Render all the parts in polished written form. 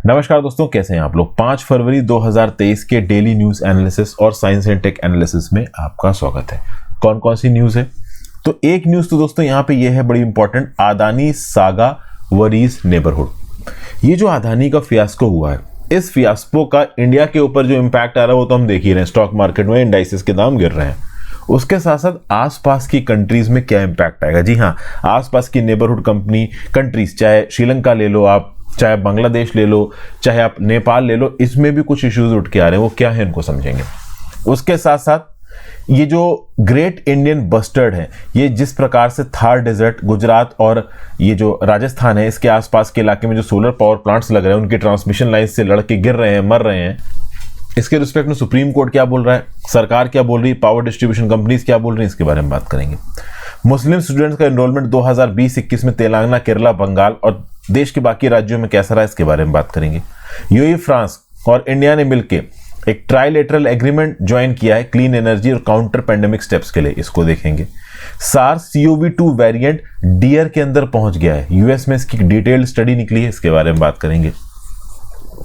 नमस्कार दोस्तों, कैसे हैं आप लोग। 5 फरवरी 2023 के डेली न्यूज एनालिसिस और साइंस एंड टेक एनालिसिस में आपका स्वागत है। कौन कौन सी न्यूज है? तो एक न्यूज तो दोस्तों यहाँ पे ये है बड़ी important, Adani saga worries neighbourhood. ये जो अदानी का फियास्को हुआ है, इस फियास्को का इंडिया के ऊपर जो इम्पैक्ट आ रहा है वो तो हम देख ही रहे हैं। स्टॉक मार्केट में इंडाइसेस के दाम गिर रहे हैं। उसके साथ साथ आसपास की कंट्रीज में क्या इम्पैक्ट आएगा। जी हाँ, आसपास की नेबरहुड कंट्रीज, चाहे श्रीलंका ले लो आप, चाहे बांग्लादेश ले लो, चाहे आप नेपाल ले लो, इसमें भी कुछ इश्यूज उठ के आ रहे हैं। वो क्या है इनको समझेंगे। उसके साथ साथ ये जो ग्रेट इंडियन बस्टर्ड है, ये जिस प्रकार से थार डेजर्ट, गुजरात और ये जो राजस्थान है, इसके आसपास के इलाके में जो सोलर पावर प्लांट्स लग रहे हैं, उनकी ट्रांसमिशन लाइन से लड़के गिर रहे हैं, मर रहे हैं। इसके रिस्पेक्ट में सुप्रीम कोर्ट क्या बोल रहा है, सरकार क्या बोल रही है, पावर डिस्ट्रीब्यूशन कंपनीज क्या बोल रही है, इसके बारे में बात करेंगे। मुस्लिम स्टूडेंट्स का एनरोलमेंट 2020-21 में तेलंगाना, केरला, बंगाल और देश के बाकी राज्यों में कैसा रहा, इसके बारे में बात करेंगे। यूएई, फ्रांस और इंडिया ने मिलकर एक ट्राइलेटरल एग्रीमेंट ज्वाइन किया है क्लीन एनर्जी और काउंटर पेंडेमिक स्टेप्स के लिए, इसको देखेंगे। सार्स CoV-2 वेरिएंट डियर के अंदर पहुंच गया है, यूएस में इसकी डिटेल्ड स्टडी निकली है, इसके बारे में बात करेंगे।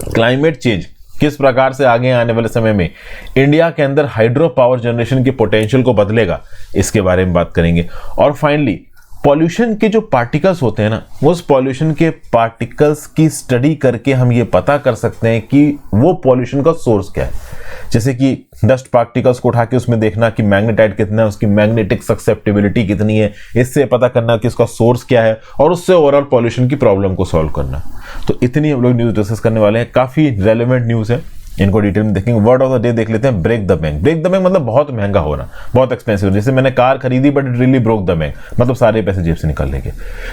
क्लाइमेट चेंज किस प्रकार से आगे आने वाले समय में इंडिया के अंदर हाइड्रो पावर जनरेशन के पोटेंशियल को बदलेगा, इसके बारे में बात करेंगे। और फाइनली पॉल्यूशन के जो पार्टिकल्स होते हैं ना, उस पॉल्यूशन के पार्टिकल्स की स्टडी करके हम ये पता कर सकते हैं कि वो पॉल्यूशन का सोर्स क्या है। जैसे कि डस्ट पार्टिकल्स को उठा के उसमें देखना कि मैग्नेटाइट कितना है, उसकी मैग्नेटिक ससेप्टिबिलिटी कितनी है, इससे पता करना कि इसका सोर्स क्या है और उससे ओवरऑल पॉल्यूशन की प्रॉब्लम को सॉल्व करना। तो इतनी हम लोग न्यूज डिस्कस करने वाले हैं। काफी रेलेवेंट न्यूज है, इनको डिटेल में देखेंगे। वर्ड ऑफ द डे देख लेते हैं, break the bank. Break the bank मतलब बहुत महंगा होना, बहुत एक्सपेंसिव। जैसे मैंने कार खरीदी but it really broke the bank, मतलब सारे पैसे जेब से निकल लेंगे।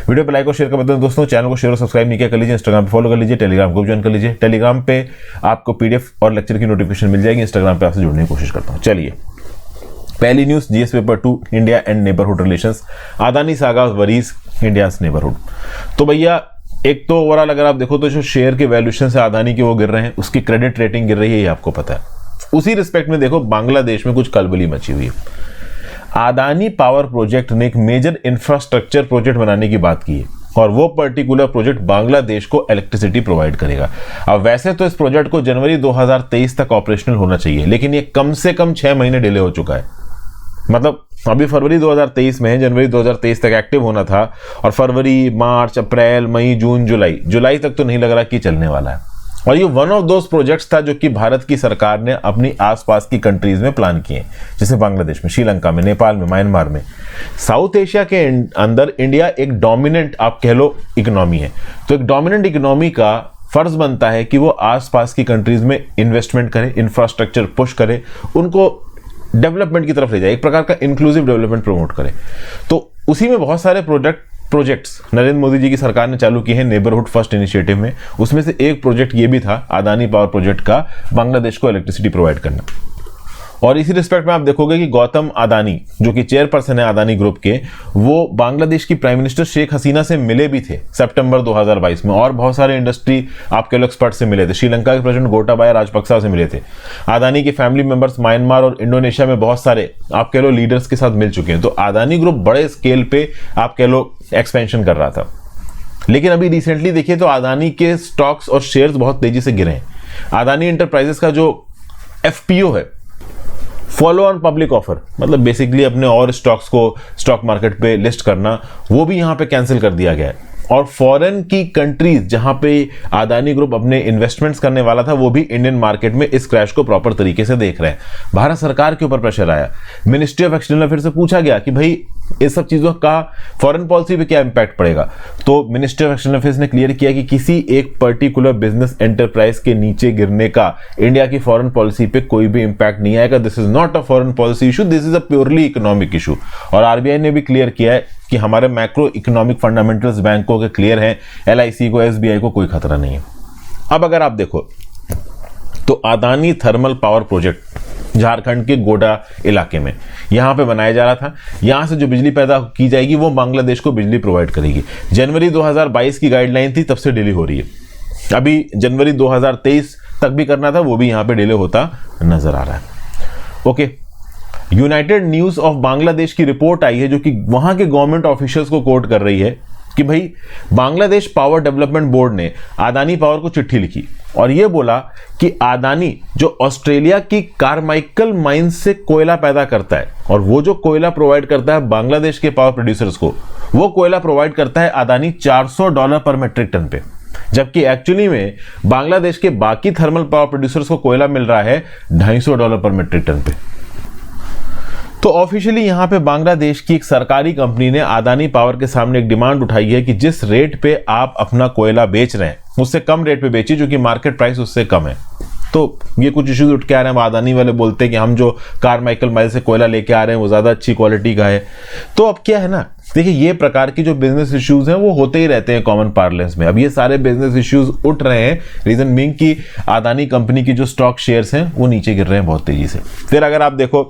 वीडियो पे लाइक और शेयर कर दें दोस्तों। चैनल को शेयर और सब्सक्राइब नहीं किया कर लीजिए। इंस्टाग्राम पे फॉलो कर लीजिए, टेलीग्राम ग्रुप ज्वाइन कर लीजिए। टेलीग्राम पे आपको PDF और लेक्चर की नोटिफिकेशन मिल जाएगी। इंस्टाग्राम पे आपसे जुड़ने की कोशिश करता हूँ। चलिए, पहली news, GS paper 2, India and neighbourhood relations. Adani saga worries India's neighbourhood. तो भैया एक तो ओवरऑल अगर आप देखो तो जो शेयर के वैल्यूएशन से अदानी के वो गिर रहे हैं, उसकी क्रेडिट रेटिंग गिर रही है, ये आपको पता है। उसी रिस्पेक्ट में देखो, बांग्लादेश में कुछ खलबली मची हुई है। अदानी पावर प्रोजेक्ट ने एक मेजर इंफ्रास्ट्रक्चर प्रोजेक्ट बनाने की बात की है और वो पर्टिकुलर प्रोजेक्ट बांग्लादेश को इलेक्ट्रिसिटी प्रोवाइड करेगा। अब वैसे तो इस प्रोजेक्ट को जनवरी 2023 तक ऑपरेशनल होना चाहिए, लेकिन ये कम से कम 6 महीने डिले हो चुका है। मतलब अभी फरवरी 2023 में है, जनवरी 2023 तक एक्टिव होना था और फरवरी, मार्च, अप्रैल, मई, जून, जुलाई तक तो नहीं लग रहा कि चलने वाला है। और ये वन ऑफ दोस प्रोजेक्ट्स था जो कि भारत की सरकार ने अपनी आसपास की कंट्रीज में प्लान किए, जैसे बांग्लादेश में, श्रीलंका में, नेपाल में, म्यांमार में। साउथ एशिया के अंदर इंडिया एक डोमिनेंट, आप कह लो, इकोनॉमी है। तो एक डोमिनेंट इकोनॉमी का फर्ज बनता है कि वो आसपास की कंट्रीज में इन्वेस्टमेंट करे, इंफ्रास्ट्रक्चर पुश करे, उनको डेवलपमेंट की तरफ ले जाए, एक प्रकार का इंक्लूसिव डेवलपमेंट प्रमोट करे। तो उसी में बहुत सारे प्रोजेक्ट्स नरेंद्र मोदी जी की सरकार ने चालू किए हैं नेबरहुड फर्स्ट इनिशिएटिव में। उसमें से एक प्रोजेक्ट ये भी था, अदानी पावर प्रोजेक्ट का, बांग्लादेश को इलेक्ट्रिसिटी प्रोवाइड करना। और इसी रिस्पेक्ट में आप देखोगे कि गौतम अदानी, जो कि चेयरपर्सन है अदानी ग्रुप के, वो बांग्लादेश की प्राइम मिनिस्टर शेख हसीना से मिले भी थे सितंबर 2022 में, और बहुत सारे इंडस्ट्री आपके लोग एक्सपर्ट से मिले थे। श्रीलंका के प्रेसिडेंट गोटाबाया राजपक्सा से मिले थे। अदानी के फैमिली मेंबर्स म्यांमार और इंडोनेशिया में बहुत सारे आप कह लो लीडर्स के साथ मिल चुके हैं। तो अदानी ग्रुप बड़े स्केल पे आप कह लो एक्सपेंशन कर रहा था। लेकिन अभी रिसेंटली देखिए तो अदानी के स्टॉक्स और शेयर्स बहुत तेजी से गिरे हैं। अदानी एंटरप्राइजेस का जो FPO है, फॉलो ऑन पब्लिक ऑफर, मतलब बेसिकली अपने और स्टॉक्स को स्टॉक मार्केट पे लिस्ट करना, वो भी यहां पे कैंसिल कर दिया गया है। और फॉरेन की कंट्रीज जहां पे अदानी ग्रुप अपने इन्वेस्टमेंट्स करने वाला था, वो भी इंडियन मार्केट में इस क्रैश को प्रॉपर तरीके से देख रहे हैं। भारत सरकार के ऊपर प्रेशर आया, मिनिस्ट्री ऑफ एक्सटर्नल अफेयर्स से पूछा गया कि भाई इस सब चीजों का फॉरेन पॉलिसी पे क्या इंपैक्ट पड़ेगा। तो मिनिस्ट्री ऑफ एक्सटर्नल अफेयर्स ने क्लियर किया कि किसी एक पर्टिकुलर बिजनेस एंटरप्राइज के नीचे गिरने का इंडिया की फॉरेन पॉलिसी पे कोई भी इंपैक्ट नहीं आएगा। This is not a foreign policy issue, this is a purely economic issue. और RBI ने भी क्लियर किया है कि हमारे मैक्रो इकोनॉमिक फंडामेंटल्स बैंकों के क्लियर हैं, LIC को, SBI को कोई खतरा नहीं है। अब अगर आप देखो तो Adani thermal power project Jharkhand के गोडा इलाके में यहां पे बनाया जा रहा था। यहां से जो बिजली पैदा की जाएगी वो बांग्लादेश को बिजली प्रोवाइड करेगी। जनवरी 2022 की गाइडलाइन थी, तब से डिले हो रही है। अभी जनवरी 2023 तक भी करना था, वो भी यहां पे डिले होता नजर आ रहा है। Okay, United news of Bangladesh की रिपोर्ट आई है जो कि वहां के गवर्नमेंट ऑफिशियल्स को कोट कर रही है कि भाई बांग्लादेश पावर डेवलपमेंट बोर्ड ने अदानी पावर को चिट्ठी लिखी और यह बोला कि अदानी जो ऑस्ट्रेलिया की कारमाइकल माइंस से कोयला पैदा करता है और वो जो कोयला प्रोवाइड करता है बांग्लादेश के पावर प्रोड्यूसर्स को, वो कोयला प्रोवाइड करता है अदानी $400 पर मेट्रिक टन पे, जबकि एक्चुअली में बांग्लादेश के बाकी थर्मल पावर प्रोड्यूसर्स को कोयला मिल रहा है $250 पर मेट्रिक टन पे। तो ऑफिशियली यहां पे बांग्लादेश की एक सरकारी कंपनी ने अदानी पावर के सामने एक डिमांड उठाई है कि जिस रेट पे आप अपना कोयला बेच रहे हैं उससे कम रेट पे बेचिए, जो कि मार्केट प्राइस उससे कम है। तो ये कुछ इश्यूज उठ के आ रहे हैं। अदानी वाले बोलते हैं कि हम जो कारमाइकल माइल से कोयला लेके आ रहे हैं वो ज्यादा अच्छी क्वालिटी का है। तो अब क्या है ना, देखिए ये प्रकार की जो बिजनेस इश्यूज हैं वो होते ही रहते हैं कॉमन पार्लेंस में। अब ये सारे बिजनेस इश्यूज उठ रहे हैं, रीजन बीइंग कि अदानी कंपनी की जो स्टॉक शेयर्स हैं वो नीचे गिर रहे हैं बहुत तेजी से। फिर अगर आप देखो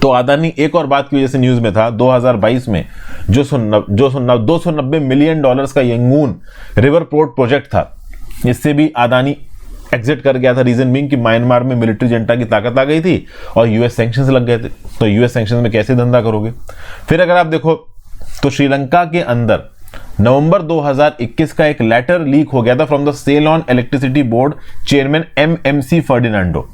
तो अदानी एक और बात की वजह से न्यूज में था, 2022 में जो $290 मिलियन का यंगून रिवर पोर्ट प्रोजेक्ट था, इससे भी अदानी एग्जिट कर गया था। रीजन बीइंग कि म्यांमार में मिलिट्री जनता की ताकत आ गई थी और यूएस सैंक्शंस लग गए थे। तो यूएस सैंक्शंस में कैसे धंधा करोगे। फिर अगर आप देखो तो श्रीलंका के अंदर नवंबर 2021 का एक लेटर लीक हो गया था from the Ceylon electricity board chairman MMC Ferdinando.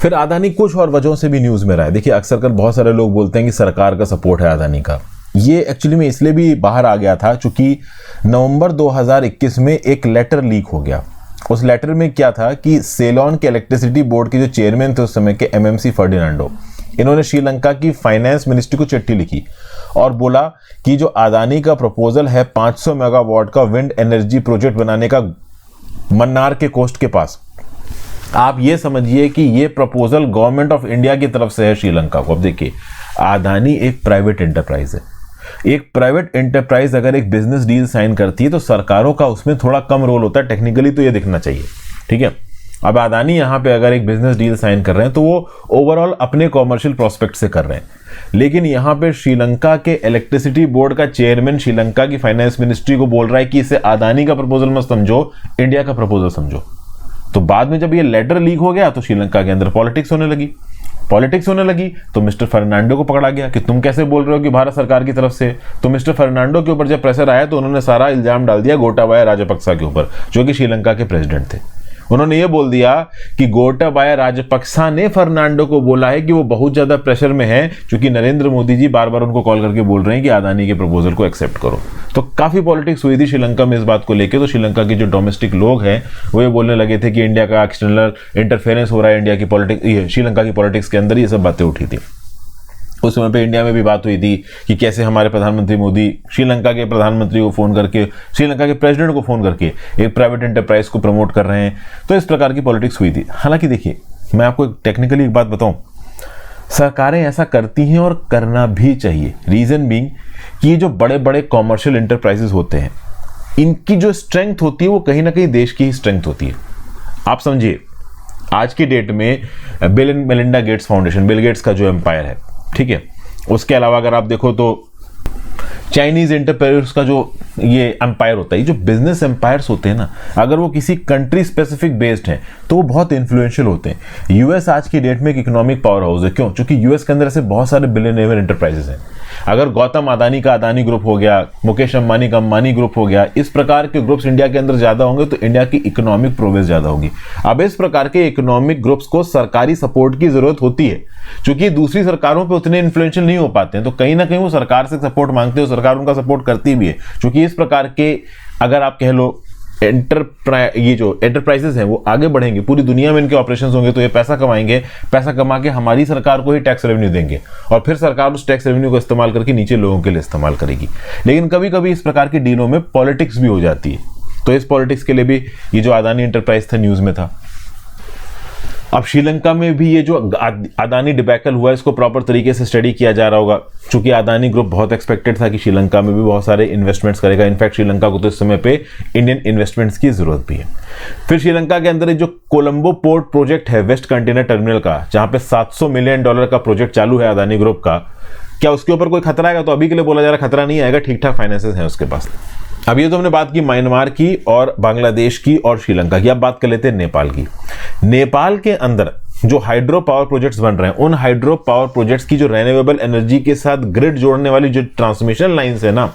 फिर अदानी कुछ और वजहों से भी न्यूज में रहा है। देखिए अक्सर कर बहुत सारे लोग बोलते हैं कि सरकार का सपोर्ट है अदानी का। ये एक्चुअली में इसलिए भी बाहर आ गया था चूंकि नवंबर 2021 में एक लेटर लीक हो गया। उस लेटर में क्या था कि सेलोन के इलेक्ट्रिसिटी बोर्ड के जो चेयरमैन थे उस समय के MMC फर्डिनांडो, इन्होंने श्रीलंका की फाइनेंस मिनिस्ट्री को चिट्ठी लिखी और बोला कि जो अदानी का प्रपोजल है 500 मेगावाट का विंड एनर्जी प्रोजेक्ट बनाने का मन्नार के कोस्ट के पास, आप ये समझिए कि ये प्रपोजल गवर्नमेंट ऑफ इंडिया की तरफ से है श्रीलंका को। अब देखिए अदानी एक प्राइवेट एंटरप्राइज है। एक प्राइवेट एंटरप्राइज अगर एक बिजनेस डील साइन करती है तो सरकारों का उसमें थोड़ा कम रोल होता है, टेक्निकली तो ये दिखना चाहिए, ठीक है। अब अदानी यहां पे अगर एक बिजनेस डील साइन कर रहे हैं तो वो ओवरऑल अपने कॉमर्शियल प्रोस्पेक्ट से कर रहे हैं, लेकिन यहां पे श्रीलंका के इलेक्ट्रिसिटी बोर्ड का चेयरमैन श्रीलंका की फाइनेंस मिनिस्ट्री को बोल रहा है कि इसे अदानी का प्रपोजल मत समझो, इंडिया का प्रपोजल समझो। तो बाद में जब ये लेटर लीक हो गया तो श्रीलंका के अंदर पॉलिटिक्स होने लगी तो मिस्टर फर्नांडो को पकड़ा गया कि तुम कैसे बोल रहे हो कि भारत सरकार की तरफ से। तो मिस्टर फर्नांडो के ऊपर जब प्रेशर आया तो उन्होंने सारा इल्जाम डाल दिया गोटाबाया राजपक्सा के ऊपर, जो कि श्रीलंका के प्रेसिडेंट थे। उन्होंने ये बोल दिया कि गोटाबाया राजपक्सा ने फर्नांडो को बोला है कि वो बहुत ज्यादा प्रेशर में है, क्योंकि नरेंद्र मोदी जी बार बार उनको कॉल करके बोल रहे हैं कि अदानी के प्रपोजल को एक्सेप्ट करो। तो काफी पॉलिटिक्स हुई थी श्रीलंका में इस बात को लेकर। तो श्रीलंका के जो डोमेस्टिक लोग हैं वो ये बोलने लगे थे कि इंडिया का एक्सटर्नल इंटरफेरेंस हो रहा है इंडिया की पॉलिटिक्स, श्रीलंका की पॉलिटिक्स के अंदर ये सब बातें उठी थी। उस समय पे इंडिया में भी बात हुई थी कि कैसे हमारे प्रधानमंत्री मोदी श्रीलंका के प्रधानमंत्री को फोन करके, श्रीलंका के प्रेसिडेंट को फोन करके एक प्राइवेट एंटरप्राइज को प्रमोट कर रहे हैं। तो इस प्रकार की पॉलिटिक्स हुई थी। हालांकि देखिए मैं आपको टेक्निकली एक बात बताऊं, सरकारें ऐसा करती हैं और करना भी चाहिए। रीजन बीइंग कि ये जो बड़े बड़े कॉमर्शियल इंटरप्राइजेस होते हैं इनकी जो स्ट्रेंथ होती है वो कहीं ना कहीं देश की ही स्ट्रेंथ होती है। आप समझिए आज की डेट में bill and Melinda Gates foundation, Bill Gates का जो एम्पायर है, ठीक है, उसके अलावा अगर आप देखो तो चाइनीज एंटरप्रेन्योर्स का जो ये एम्पायर होता है, ये जो बिजनेस एम्पायर्स होते हैं ना, अगर वो किसी कंट्री स्पेसिफिक बेस्ड हैं तो वो बहुत इन्फ्लुएंशियल होते हैं। यूएस आज की डेट में एक इकोनॉमिक पावर हाउस है। क्यों? क्योंकि यूएस के अंदर ऐसे बहुत सारे बिलियनियर एंटरप्राइजेस हैं। अगर गौतम अदानी का अदानी ग्रुप हो गया, मुकेश अंबानी का अंबानी ग्रुप हो गया, इस प्रकार के ग्रुप्स इंडिया के अंदर ज्यादा होंगे तो इंडिया की इकोनॉमिक प्रोग्रेस ज्यादा होगी। अब इस प्रकार के इकोनॉमिक ग्रुप्स को सरकारी सपोर्ट की जरूरत होती है, क्योंकि दूसरी सरकारों पे उतने इन्फ्लुएंशियल नहीं हो पाते हैं, तो कहीं ना कहीं वो सरकार से सपोर्ट मांगते हैं, सरकार उनका सपोर्ट करती भी है। क्योंकि इस प्रकार के अगर आप कह लो ये जो एंटरप्राइजेस हैं वो आगे बढ़ेंगे, पूरी दुनिया में इनके ऑपरेशंस होंगे, तो ये पैसा कमाएंगे, पैसा कमा के हमारी सरकार को ही टैक्स रेवेन्यू देंगे और फिर सरकार उस टैक्स रेवेन्यू को इस्तेमाल करके नीचे लोगों के लिए इस्तेमाल करेगी। लेकिन कभी कभी इस प्रकार की डीलों में पॉलिटिक्स भी हो जाती है, तो इस पॉलिटिक्स के लिए भी ये जो अदानी एंटरप्राइज था न्यूज में था। अब श्रीलंका में भी ये जो अदानी डिबैकल हुआ इसको प्रॉपर तरीके से स्टडी किया जा रहा होगा, क्योंकि अदानी ग्रुप बहुत एक्सपेक्टेड था कि श्रीलंका में भी बहुत सारे इन्वेस्टमेंट्स करेगा। इनफैक्ट श्रीलंका को तो इस समय पे इंडियन इन्वेस्टमेंट्स की जरूरत भी है। फिर श्रीलंका के अंदर जो कोलंबो पोर्ट प्रोजेक्ट है वेस्ट कंटेनर टर्मिनल का, जहां पे $700 मिलियन का प्रोजेक्ट चालू है अदानी ग्रुप का, क्या उसके ऊपर कोई खतरा आएगा? तो अभी के लिए बोला जा रहा खतरा नहीं आएगा, ठीक ठाक फाइनेंसेस हैं उसके पास। अब ये तो हमने बात की म्यांमार की और बांग्लादेश की और श्रीलंका की। अब बात कर लेते हैं नेपाल की। नेपाल के अंदर जो हाइड्रो पावर प्रोजेक्ट्स बन रहे हैं, उन हाइड्रो पावर प्रोजेक्ट्स की जो रिन्यूएबल एनर्जी के साथ ग्रिड जोड़ने वाली जो ट्रांसमिशन लाइंस है ना,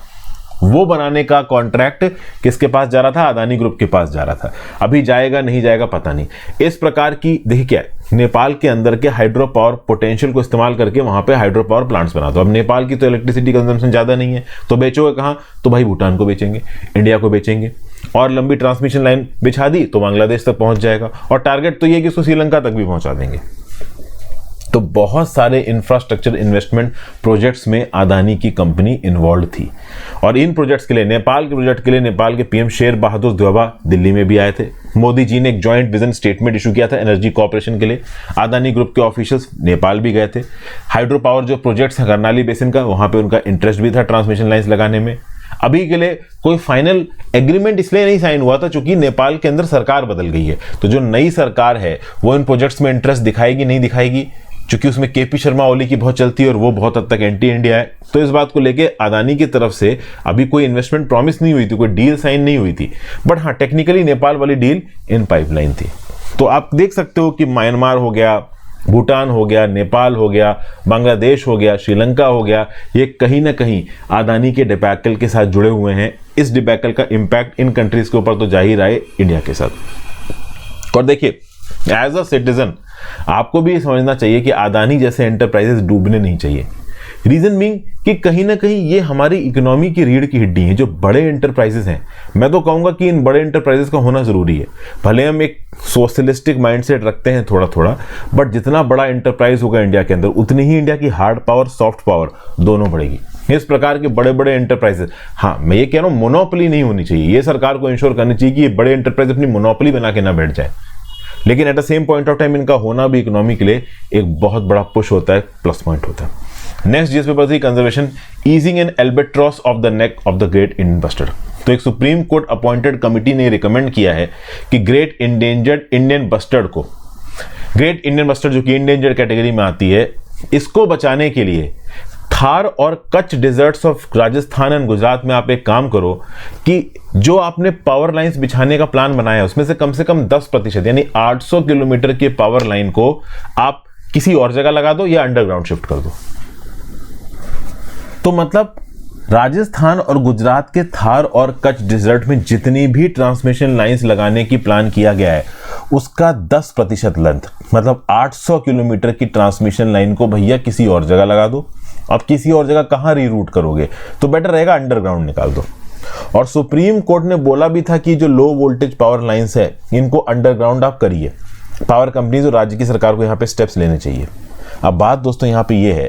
वो बनाने का कॉन्ट्रैक्ट किसके पास जा रहा था? अदानी ग्रुप के पास जा रहा था। अभी जाएगा नहीं जाएगा पता नहीं। इस प्रकार की देखिए क्या है, नेपाल के अंदर के हाइड्रो पावर पोटेंशियल को इस्तेमाल करके वहां पे हाइड्रो पावर प्लांट्स बना दो। अब नेपाल की तो इलेक्ट्रिसिटी कंजम्पशन ज्यादा नहीं है, तो बेचोगे कहाँ? तो भाई भूटान को बेचेंगे, इंडिया को बेचेंगे, और लंबी ट्रांसमिशन लाइन बिछा दी तो बांग्लादेश तक पहुंच जाएगा, और टारगेट तो ये कि उसको श्रीलंका तक भी पहुंचा देंगे। तो बहुत सारे इंफ्रास्ट्रक्चर इन्वेस्टमेंट प्रोजेक्ट्स में अदानी की कंपनी इन्वॉल्व थी, और इन प्रोजेक्ट्स के लिए, नेपाल के प्रोजेक्ट के लिए नेपाल के पीएम शेर बहादुर देउबा दिल्ली में भी आए थे। मोदी जी ने एक जॉइंट विजन स्टेटमेंट इशू किया था एनर्जी कॉर्पोरेशन के लिए। अदानी ग्रुप के ऑफिशियल्स नेपाल भी गए थे। हाइड्रो पावर जो प्रोजेक्ट्स है कर्नाली बेसिन का, वहां पे उनका इंटरेस्ट भी था ट्रांसमिशन लाइन्स लगाने में। अभी के लिए कोई फाइनल एग्रीमेंट इसलिए नहीं साइन हुआ था क्योंकि नेपाल के अंदर सरकार बदल गई है। तो जो नई सरकार है वो इन प्रोजेक्ट्स में इंटरेस्ट दिखाएगी नहीं दिखाएगी, क्योंकि उसमें केपी शर्मा ओली की बहुत चलती है और वो बहुत हद तक एंटी इंडिया है। तो इस बात को लेके अदानी की तरफ से अभी कोई इन्वेस्टमेंट प्रॉमिस नहीं हुई थी, कोई डील साइन नहीं हुई थी, बट हाँ टेक्निकली नेपाल वाली डील इन पाइपलाइन थी। तो आप देख सकते हो कि म्यांमार हो गया, भूटान हो गया, नेपाल हो गया, बांग्लादेश हो गया, श्रीलंका हो गया, ये कहीं ना कहीं अदानी के डिबैकल के साथ जुड़े हुए हैं। इस डिबैकल का इंपैक्ट इन कंट्रीज के ऊपर तो जाहिर है इंडिया के साथ। और देखिए एज अ सिटीजन आपको भी समझना चाहिए कि अदानी जैसे एंटरप्राइजेस डूबने नहीं चाहिए। रीजन बीइंग कि कहीं ना कहीं ये हमारी इकोनॉमी की रीढ़ की हड्डी है। जो बड़े एंटरप्राइजेस हैं, मैं तो कहूंगा कि इन बड़े एंटरप्राइजेस का होना जरूरी है। भले हम एक सोशलिस्टिक माइंडसेट रखते हैं थोड़ा थोड़ा, बट जितना बड़ा एंटरप्राइज होगा इंडिया के अंदर, उतनी ही इंडिया की हार्ड पावर सॉफ्ट पावर दोनों बढ़ेगी। इस प्रकार के बड़े बड़े एंटरप्राइजेस, हाँ मैं ये कह रहा हूँ मोनोपोली नहीं होनी चाहिए। ये सरकार को इंश्योर करनी चाहिए कि ये बड़े एंटरप्राइज अपनी मोनोपोली बना के ना बैठ जाए, लेकिन at the same point of time इनका होना भी इकोनॉमी के लिए एक बहुत बड़ा पुश होता है, प्लस पॉइंट होता है। नेक्स्ट जीएस पेपर थी conservation easing an albatross of the neck of the great Indian bustard. तो एक सुप्रीम कोर्ट अपॉइंटेड कमिटी ने रिकमेंड किया है कि ग्रेट इंडेंजर्ड इंडियन बस्टर्ड को, ग्रेट इंडियन बस्टर्ड जो कि इंडेंजर्ड कैटेगरी में आती है, इसको बचाने के लिए थार और Kutch deserts of Rajasthan and Gujarat में आप एक काम करो कि जो आपने पावर लाइंस बिछाने का प्लान बनाया है उसमें से कम 10% यानी 800 किलोमीटर के पावर लाइन को आप किसी और जगह लगा दो या अंडरग्राउंड शिफ्ट कर दो। तो मतलब राजस्थान और गुजरात के थार और कच्छ डिजर्ट में जितनी भी ट्रांसमिशन लाइंस लगाने की प्लान किया गया है उसका 10% लेंथ, मतलब 800 किलोमीटर की ट्रांसमिशन लाइन को भैया किसी और जगह लगा दो। अब किसी और जगह कहां रीरूट करोगे, तो बेटर रहेगा अंडरग्राउंड निकाल दो। और सुप्रीम कोर्ट ने बोला भी था कि जो लो वोल्टेज पावर लाइंस है इनको अंडरग्राउंड आप करिए। पावर कंपनीज और राज्य की सरकार को यहां पे स्टेप्स लेने चाहिए। अब बात दोस्तों यहां पे ये है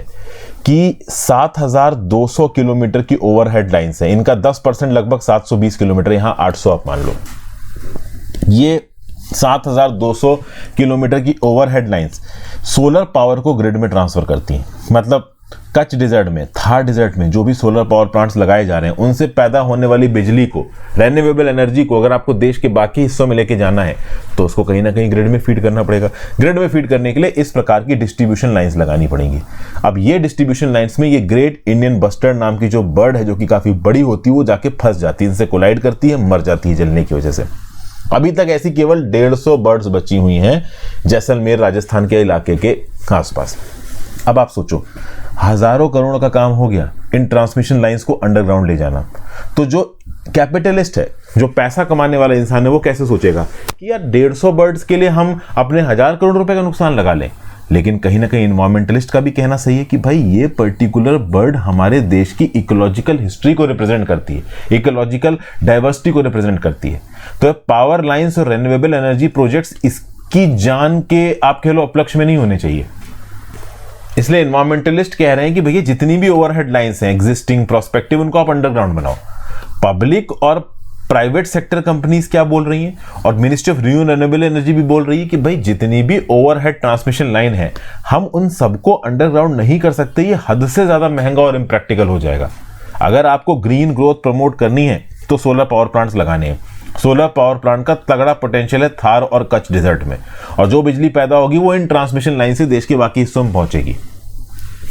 कि 7200 किलोमीटर की ओवरहेड लाइंस है, इनका 10% लगभग 720 किलोमीटर, यहां 800 आप मान लो। ये 7200 किलोमीटर की ओवरहेड लाइंस सोलर पावर को ग्रिड में ट्रांसफर करती हैं। मतलब कच्छ डिजर्ट में, थार डिजर्ट में जो भी सोलर पावर प्लांट्स लगाए जा रहे हैं उनसे पैदा होने वाली बिजली को, रेन्यूएबल एनर्जी को अगर आपको देश के बाकी हिस्सों में लेके जाना है तो उसको कहीं ना कहीं ग्रिड में फीड करना पड़ेगा। ग्रिड में फीड करने के लिए इस प्रकार की डिस्ट्रीब्यूशन लाइंस लगानी पड़ेंगी। अब ये डिस्ट्रीब्यूशन लाइंस में ये ग्रेट इंडियन बस्टर्ड नाम की जो बर्ड है जो कि काफी बड़ी होती है वो जाके फंस जाती है, इनसे कोलाइड करती है, मर जाती है जलने की वजह से। अभी तक ऐसी केवल 150 बर्ड्स बची हुई हैं जैसलमेर राजस्थान के इलाके के आसपास। अब आप सोचो हजारों करोड़ का काम हो गया इन ट्रांसमिशन लाइंस को अंडरग्राउंड ले जाना। तो जो कैपिटलिस्ट है, जो पैसा कमाने वाला इंसान है, वो कैसे सोचेगा कि यार 150 बर्ड्स के लिए हम अपने 1000 करोड़ रुपए का नुकसान लगा लें। लेकिन कहीं ना कहीं इन्वायरमेंटलिस्ट का भी कहना सही है कि भाई ये पर्टिकुलर बर्ड हमारे देश की इकोलॉजिकल हिस्ट्री को रिप्रेजेंट करती है, इकोलॉजिकल डाइवर्सिटी को रिप्रेजेंट करती है। तो पावर लाइंस और रेन्यूएबल एनर्जी प्रोजेक्ट्स इसकी जान के आप कह लो उपलक्ष्य में नहीं होने चाहिए। इसलिए इन्वायरमेंटलिस्ट कह रहे हैं कि भैया जितनी भी ओवरहेड लाइंस हैं एग्जिस्टिंग प्रोस्पेक्टिव, उनको आप अंडरग्राउंड बनाओ। पब्लिक और प्राइवेट सेक्टर कंपनीज क्या बोल रही हैं और मिनिस्ट्री ऑफ रिन्यूएबल एनर्जी भी बोल रही है कि भाई जितनी भी ओवरहेड ट्रांसमिशन लाइन है हम उन सबको अंडरग्राउंड नहीं कर सकते, ये हद से ज्यादा महंगा और इम्प्रैक्टिकल हो जाएगा। अगर आपको ग्रीन ग्रोथ प्रमोट करनी है तो सोलर पावर प्लांट्स लगाने हैं। सोलर पावर प्लांट का तगड़ा पोटेंशियल है थार और कच्छ डिजर्ट में, और जो बिजली पैदा होगी वो इन ट्रांसमिशन लाइन से देश के बाकी हिस्सों में पहुंचेगी।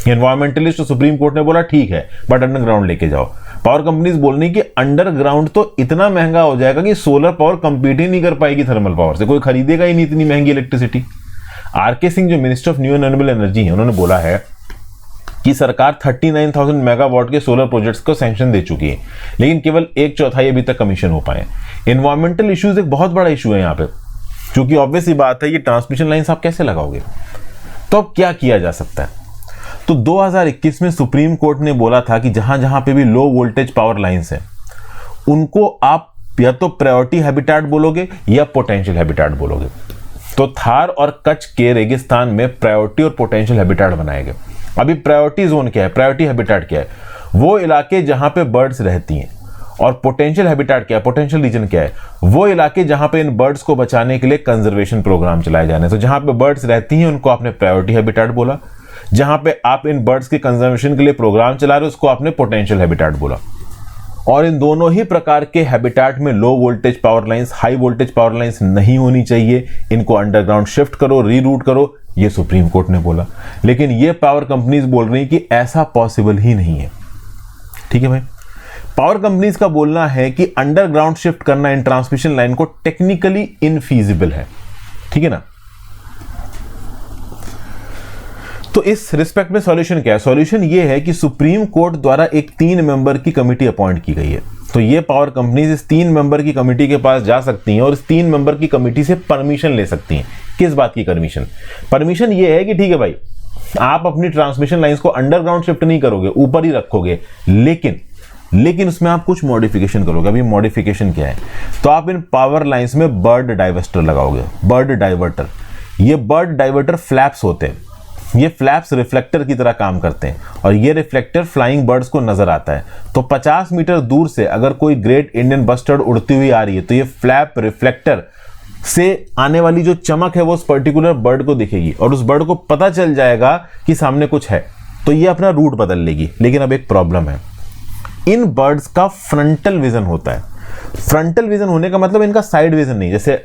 एनवायरमेंटलिस्ट और सुप्रीम कोर्ट ने बोला ठीक है बट अंडरग्राउंड लेके जाओ। पावर कंपनीज बोल रही कि अंडरग्राउंड तो इतना महंगा हो जाएगा कि सोलर पावर कंपीट ही नहीं कर पाएगी थर्मल पावर से, कोई खरीदेगा ही नहीं इतनी महंगी इलेक्ट्रिसिटी। आरके सिंह जो minister of new renewable energy है उन्होंने बोला है कि सरकार 39,000 मेगावाट के सोलर प्रोजेक्ट्स को सैंक्शन दे चुकी है, लेकिन केवल 1/4 अभी तक कमीशन हो पाए। एनवायरमेंटल इश्यूज एक बहुत बड़ा इशू है यहाँ पे, क्योंकि ऑब्वियस ही बात है ये ट्रांसमिशन लाइन्स आप कैसे लगाओगे। तो अब क्या किया जा सकता है? तो 2021 में सुप्रीम कोर्ट ने बोला था कि जहां जहां पे भी लो वोल्टेज पावर लाइन्स हैं उनको आप या तो प्रायोरिटी हैबिटेट बोलोगे या पोटेंशियल हैबिटेट बोलोगे। तो थार और कच्छ के रेगिस्तान में प्रायोरिटी और पोटेंशियल हैबिटेट बनाए गए। अभी प्रायोरिटी जोन क्या है, प्रायोरिटी हैबिटेट क्या है? वो इलाके जहां पे बर्ड्स रहती हैं। और पोटेंशियल हैबिटेट क्या है, पोटेंशियल रीजन क्या है? वो इलाके जहां पे इन बर्ड्स को बचाने के लिए कंजर्वेशन प्रोग्राम चलाए जाने। तो जहां पे बर्ड्स रहती हैं उनको आपने प्रायोरिटी हैबिटेट बोला, जहां पे आप इन बर्ड्स के कंजर्वेशन के लिए प्रोग्राम चला रहे हो उसको आपने पोटेंशियल हैबिटेट बोला। और इन दोनों ही प्रकार के हैबिटेट में low voltage power lines, high voltage power lines नहीं होनी चाहिए। इनको अंडरग्राउंड शिफ्ट करो, रीरूट करो, ये सुप्रीम कोर्ट ने बोला। लेकिन ये पावर कंपनीज बोल रही कि ऐसा पॉसिबल ही नहीं है। ठीक है भाई, पावर कंपनीज का बोलना है कि अंडरग्राउंड शिफ्ट करना इन ट्रांसमिशन लाइन को टेक्निकली इनफीजिबल है। ठीक है ना? तो इस रिस्पेक्ट में सॉल्यूशन क्या है? सॉल्यूशन ये है कि सुप्रीम कोर्ट द्वारा एक 3 मेंबर की कमेटी अपॉइंट की गई है। तो ये पावर कंपनीज इस 3 मेंबर की कमेटी के पास जा सकती हैं और इस 3 मेंबर की कमेटी से परमिशन ले सकती हैं। किस बात की परमिशन? परमिशन ये है कि ठीक है भाई, आप अपनी ट्रांसमिशन लाइंस को अंडरग्राउंड शिफ्ट नहीं करोगे, ऊपर ही रखोगे, लेकिन उसमें आप कुछ मॉडिफिकेशन करोगे। अभी मॉडिफिकेशन क्या है? तो आप इन पावर लाइंस में बर्ड डाइवर्टर लगाओगे। बर्ड डाइवर्टर, ये बर्ड डाइवर्टर फ्लैप्स होते हैं। ये फ्लैप्स रिफ्लेक्टर की तरह काम करते हैं और ये रिफ्लेक्टर फ्लाइंग बर्ड्स को नजर आता है। तो 50 मीटर दूर से अगर कोई ग्रेट इंडियन बस्टर्ड उड़ती हुई आ रही है तो ये फ्लैप रिफ्लेक्टर से आने वाली जो चमक है वो उस पर्टिकुलर बर्ड को दिखेगी और उस बर्ड को पता चल जाएगा कि सामने कुछ है, तो ये अपना रूट बदल लेगी। लेकिन अब एक प्रॉब्लम है, इन बर्ड्स का फ्रंटल विजन होता है। फ्रंटल विजन होने का मतलब इनका साइड विजन नहीं। जैसे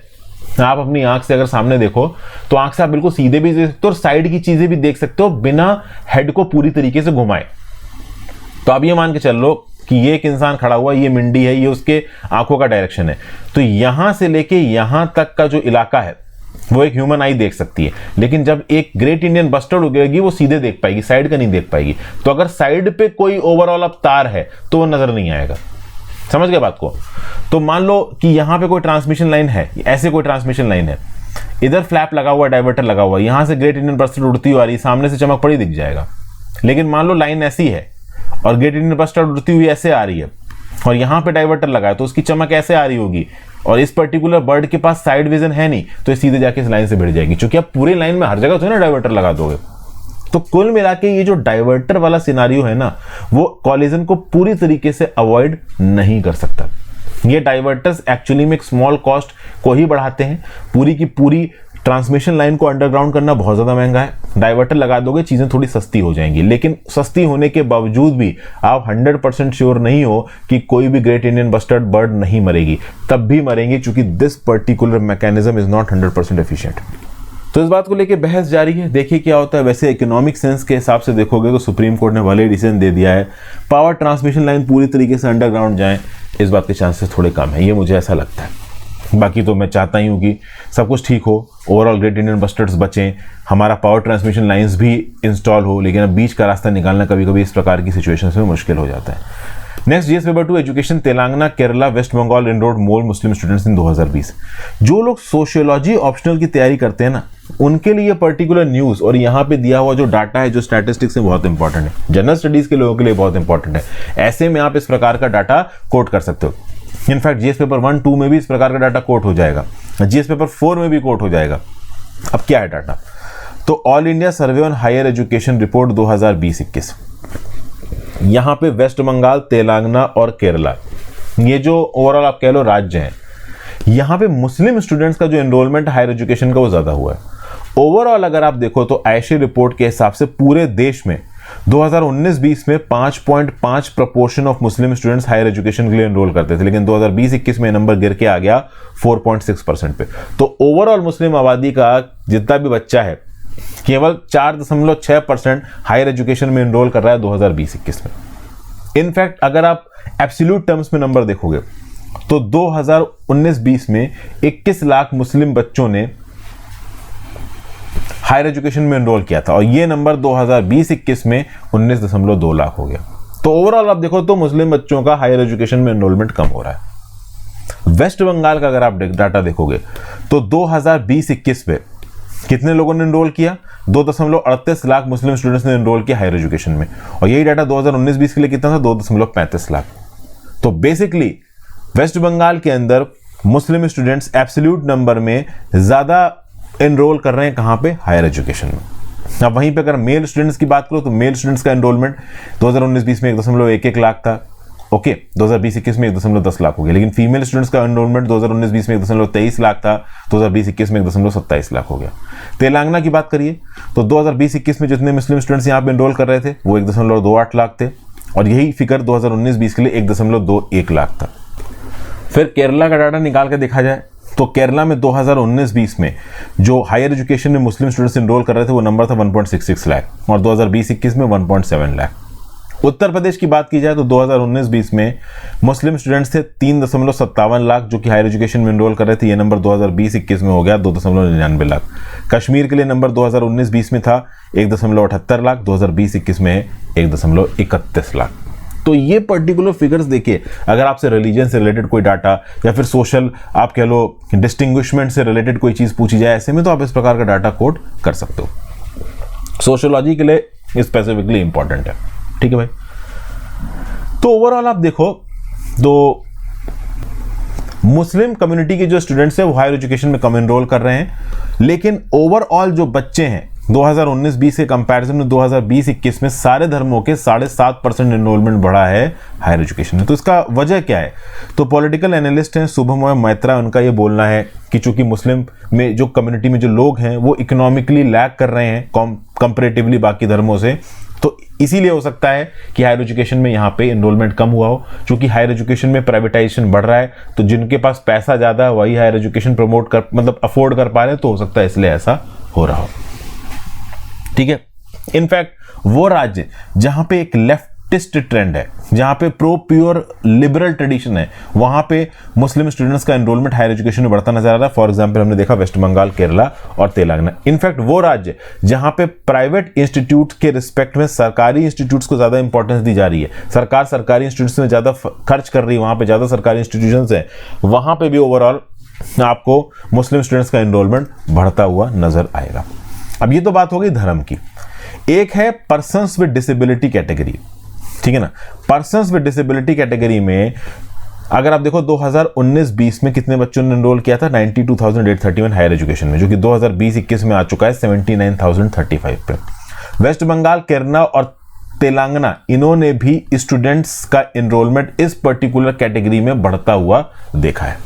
आप अपनी आंख से अगर सामने देखो तो आंख से आप बिल्कुल सीधे भी देख सकते हो और साइड की चीजें भी देख सकते हो बिना हेड को पूरी तरीके से घुमाए। तो आप ये मान के चल लो कि ये एक इंसान खड़ा हुआ, ये मिंडी है, ये उसके आंखों का डायरेक्शन है। तो यहां से लेके यहां तक का जो इलाका है वो एक ह्यूमन आई देख सकती है, लेकिन जब एक ग्रेट इंडियन बस्टर्ड उगेगी वो सीधे देख पाएगी, साइड का नहीं देख पाएगी। तो अगर साइड पे कोई ओवरऑल अब तार है तो वो नजर नहीं आएगा। समझ गए बात को? तो मान लो कि यहां पे कोई ट्रांसमिशन लाइन है, ऐसे कोई ट्रांसमिशन लाइन है, इधर फ्लैप लगा हुआ, डाइवर्टर लगा हुआ, यहां से ग्रेट इंडियन बस्टर्ड उड़ती हुई आ रही, सामने से चमक पड़ी दिख जाएगा। लेकिन मान लो लाइन ऐसी है और ग्रेट इंडियन बस्टर्ड उड़ती हुई ऐसे आ रही है और यहां पे डाइवर्टर लगा है, तो उसकी चमक ऐसे आ रही होगी और इस पर्टिकुलर बर्ड के पास साइड विजन है नहीं, तो ये सीधे जाके इस लाइन से भिड़ जाएगी। क्योंकि आप पूरी लाइन में हर जगह तो ना डाइवर्टर लगा दोगे। तो कुल मिला के ये जो डाइवर्टर वाला सिनारियो है ना, वो कॉलिजन को पूरी तरीके से अवॉइड नहीं कर सकता। ये डाइवर्टर्स एक्चुअली में एक स्मॉल कॉस्ट को ही बढ़ाते हैं। पूरी की पूरी ट्रांसमिशन लाइन को अंडरग्राउंड करना बहुत ज्यादा महंगा है। डाइवर्टर लगा दोगे चीजें थोड़ी सस्ती हो जाएंगी, लेकिन सस्ती होने के बावजूद भी आप 100% श्योर नहीं हो कि कोई भी ग्रेट इंडियन बस्टर्ड बर्ड नहीं मरेगी। तब भी मरेंगे क्योंकि this particular mechanism is not 100% efficient. तो इस बात को लेके बहस जारी है, देखिए क्या होता है। वैसे इकोनॉमिक सेंस के हिसाब से देखोगे तो सुप्रीम कोर्ट ने भले डिसीजन दे दिया है, पावर ट्रांसमिशन लाइन पूरी तरीके से अंडरग्राउंड जाए, इस बात के चांसेस थोड़े कम है, ये मुझे ऐसा लगता है। बाकी तो मैं चाहता ही हूँ कि सब कुछ ठीक हो, ओवरऑल ग्रेट इंडियन बस्टर्ड्स बचें, हमारा पावर ट्रांसमिशन लाइंस भी इंस्टॉल हो, लेकिन अब बीच का रास्ता निकालना कभी कभी इस प्रकार की सिचुएशंस में मुश्किल हो जाता है। Next GS paper 2 education, Telangana, Kerala, West Bengal enrolled more Muslim students in 2020। जो लोग सोशियोलॉजी ऑप्शनल की तैयारी करते हैं ना, उनके लिए पर्टिकुलर न्यूज और यहाँ पे दिया हुआ जो डाटा है, जो स्टैटिस्टिक्स है, बहुत इंपॉर्टेंट है। जनरल स्टडीज के लोगों के लिए बहुत इंपॉर्टेंट है। ऐसे में आप इस प्रकार का डाटा कोट कर सकते हो। इनफैक्ट जीएस पेपर 1, 2 में भी इस प्रकार का डाटा कोट हो जाएगा, जीएस पेपर 4 में भी कोट हो जाएगा। अब क्या है डाटा? तो all India survey on higher education report 2020-21, यहां पे वेस्ट बंगाल, तेलंगाना और केरला, ये जो ओवरऑल आप कह लो राज्य हैं, यहां पे मुस्लिम स्टूडेंट्स का जो एनरोलमेंट हायर एजुकेशन का वो ज्यादा हुआ है। ओवरऑल अगर आप देखो तो आईशी रिपोर्ट के हिसाब से पूरे देश में 2019-20 में 5.5 proportion of Muslim students higher education के लिए एनरोल करते थे, लेकिन 2020-21 में नंबर गिर के आ गया 4.6% पे। तो ओवरऑल मुस्लिम आबादी का जितना भी बच्चा है, केवल 4.6% हायर एजुकेशन में एनरोल कर रहा है 2020-21 में। इनफैक्ट अगर आप एब्सोल्यूट टर्म्स में नंबर देखोगे तो 2019-20 में 21 लाख मुस्लिम बच्चों ने हायर एजुकेशन में एनरोल किया था, और ये नंबर 2020-21 में 19.2 लाख हो गया। तो ओवरऑल आप देखो तो मुस्लिम बच्चों का हायर एजुकेशन में एनरोलमेंट कम हो रहा है। वेस्ट बंगाल का अगर आप डाटा देखोगे तो 2020-21 में कितने लोगों ने एनरोल किया? 2.38 लाख मुस्लिम स्टूडेंट्स ने एनरोल किया हायर एजुकेशन में, और यही डाटा 2019-20 के लिए कितना था? 2.35 लाख। तो बेसिकली वेस्ट बंगाल के अंदर मुस्लिम स्टूडेंट्स एब्सोल्यूट नंबर में ज्यादा एनरोल कर रहे हैं, कहां पे? हायर एजुकेशन में। अब वहीं पे अगर मेल स्टूडेंट्स की बात करो तो मेल स्टूडेंट्स का एनरोलमेंट 2019-20 में 1.11 लाख था, ओके, 2020-21 में 1.10 लाख हो गया। लेकिन फीमेल स्टूडेंट्स का एनरोलमेंट 2019-20 में 1.23 लाख था, 2020-21 में 1.27 लाख हो गया। तेलंगाना की बात करिए तो 2020-21 में जितने मुस्लिम स्टूडेंट्स यहाँ पे एनरोल कर रहे थे वो 1.28 लाख थे, और यही फिगर 2019-20 के लिए 1.21 लाख था। फिर केरला का डाटा निकाल के देखा जाए तो केरला में 2019-20 में जो हायर एजुकेशन में मुस्लिम स्टूडेंट्स एनरोल कर रहे थे वो नंबर था 1.66 लाख, और 2020-21 में 1.7 लाख। उत्तर प्रदेश की बात की जाए तो 2019-20 में मुस्लिम स्टूडेंट्स थे 3.57 लाख जो कि हायर एजुकेशन में एनरोल कर रहे थे, ये नंबर 2020-21 में हो गया 2.99 लाख। कश्मीर के लिए नंबर 2019-20 में था 1.78 लाख, 2020-21 में 1.31 लाख। तो ये पर्टिकुलर फिगर्स देखिए, अगर आपसे रिलीजन से रिलेटेड कोई डाटा या फिर सोशल आप कह लो डिस्टिंग्विशमेंट से रिलेटेड कोई चीज पूछी जाए ऐसे में, तो आप इस प्रकार का डाटा कोड कर सकते हो। सोशियोलॉजी के लिए स्पेसिफिकली इंपॉर्टेंट है, ठीक है भाई। तो ओवरऑल आप देखो तो मुस्लिम कम्युनिटी के जो स्टूडेंट्स हैं वो हायर एजुकेशन में कम एनरोल कर रहे हैं, लेकिन ओवरऑल जो बच्चे हैं 2019-20 के कंपैरिजन में 2020-21 में सारे धर्मों के 7.5% एनरोलमेंट बढ़ा है हायर एजुकेशन में। तो इसका वजह क्या है? तो पॉलिटिकल एनालिस्ट हैं शुभमोय मैत्रा, उनका ये बोलना है कि चूंकि मुस्लिम में जो कम्युनिटी में जो लोग हैं वो इकोनॉमिकली लैग कर रहे हैं कंपैरेटिवली बाकी धर्मों से, तो इसीलिए हो सकता है कि हायर एजुकेशन में यहाँ पे एनरोलमेंट कम हुआ हो। चूंकि हायर एजुकेशन में प्राइवेटाइजेशन बढ़ रहा है तो जिनके पास पैसा ज्यादा है वही हायर एजुकेशन प्रमोट कर मतलब अफोर्ड कर पा रहे हैं, तो हो सकता है इसलिए ऐसा हो रहा हो, ठीक है। इनफैक्ट वो राज्य जहां पे एक लेफ्टिस्ट ट्रेंड है, जहां पे प्रो प्योर लिबरल ट्रेडिशन है, वहां पे मुस्लिम स्टूडेंट्स का एनरोलमेंट हायर एजुकेशन में बढ़ता नजर आ रहा है। फॉर एग्जांपल हमने देखा वेस्ट बंगाल, केरला और तेलंगाना। इनफैक्ट वो राज्य जहां पे प्राइवेट इंस्टीट्यूट के रिस्पेक्ट में सरकारी इंस्टीट्यूट्स को ज्यादा इंपॉर्टेंस दी जा रही है, सरकार सरकारी इंस्टीट्यूट्स में ज्यादा खर्च कर रही है, वहां पे ज्यादा सरकारी इंस्टीट्यूशंस है, वहां पे भी ओवरऑल आपको मुस्लिम स्टूडेंट्स का एनरोलमेंट बढ़ता हुआ नजर आएगा। अब ये तो बात हो गई धर्म की। एक है पर्सन्स विद डिसेबिलिटी कैटेगरी, ठीक है ना। पर्सन्स विद डिसेबिलिटी कैटेगरी में अगर आप देखो 2019-20 में कितने बच्चों ने एनरोल किया था? 92,831 हायर एजुकेशन में, जो कि 2020-21 में आ चुका है 79,035 पे। वेस्ट बंगाल, केरला और तेलंगाना, इन्होंने भी स्टूडेंट्स का एनरोलमेंट इस पर्टिकुलर कैटेगरी में बढ़ता हुआ देखा है।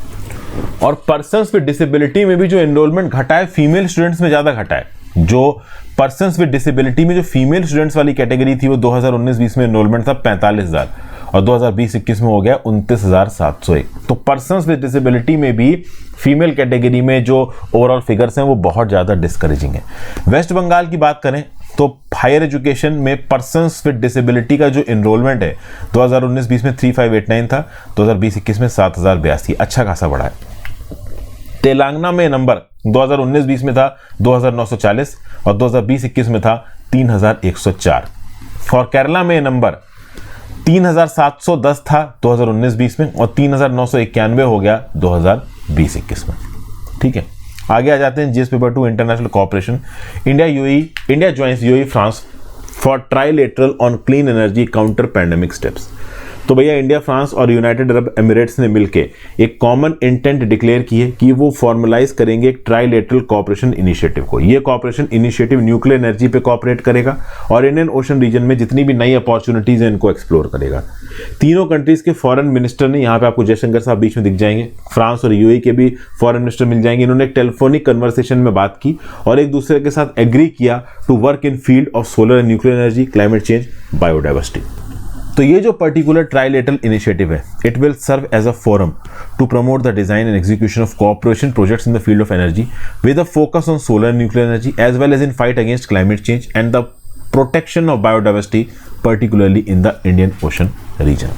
और पर्सन्स विद डिसेबिलिटी में भी जो एनरोलमेंट घटा है, फीमेल स्टूडेंट्स में ज्यादा घटा है। जो पर्सन्स विद डिसेबिलिटी में जो फीमेल स्टूडेंट्स वाली कैटेगरी थी वो 2019-20 में एनरोलमेंट था 45,000 और 2020-21 में हो गया 29,701। तो पर्सन्स विद डिसेबिलिटी में भी फीमेल कैटेगरी में जो ओवरऑल फिगर्स हैं वो बहुत ज्यादा डिस्करेजिंग है। वेस्ट बंगाल की बात करें तो हायर एजुकेशन में पर्सन्स विद डिसेबिलिटी का जो एनरोलमेंट है 2019-20 में 3589 था, 2020-21 में 7,082, अच्छा खासा बढ़ा है। तेलंगाना में नंबर 2019-20 में था 2,940 और 2020-21 में था 3,104, और केरला में नंबर 3,710 था 2019-20 में और 3,991 हो गया 2020-21 में, ठीक है। आगे आ जाते हैं GS paper 2 international cooperation. India joins UAE France for trilateral on clean energy counter pandemic steps. तो भैया इंडिया, फ्रांस और यूनाइटेड अरब एमिरेट्स ने मिलकर एक कॉमन इंटेंट डिक्लेयर की है कि वो फॉर्मलाइज करेंगे एक ट्राइलेटरल कोऑपरेशन इनिशिएटिव को। ये कोऑपरेशन इनिशिएटिव न्यूक्लियर एनर्जी पे कोऑपरेट करेगा और इंडियन ओशन रीजन में जितनी भी नई अपॉर्चुनिटीज हैं इनको एक्सप्लोर करेगा। तीनों कंट्रीज के फॉरेन मिनिस्टर ने, यहाँ पे आपको जयशंकर साहब बीच में दिख जाएंगे, फ्रांस और यूएई के भी फॉरेन मिनिस्टर मिल जाएंगे। इन्होंने एक टेलीफोनिक कन्वर्सेशन में बात की और एक दूसरे के साथ एग्री किया to work in field of solar and nuclear energy, climate change, biodiversity. तो ये जो पर्टिकुलर ट्राइलेटरल इनिशिएटिव है, it will serve as a forum to promote the design and execution of cooperation projects in the field of energy with a focus on solar and nuclear energy as well as in fight against climate change and the protection of biodiversity particularly in the Indian Ocean reason.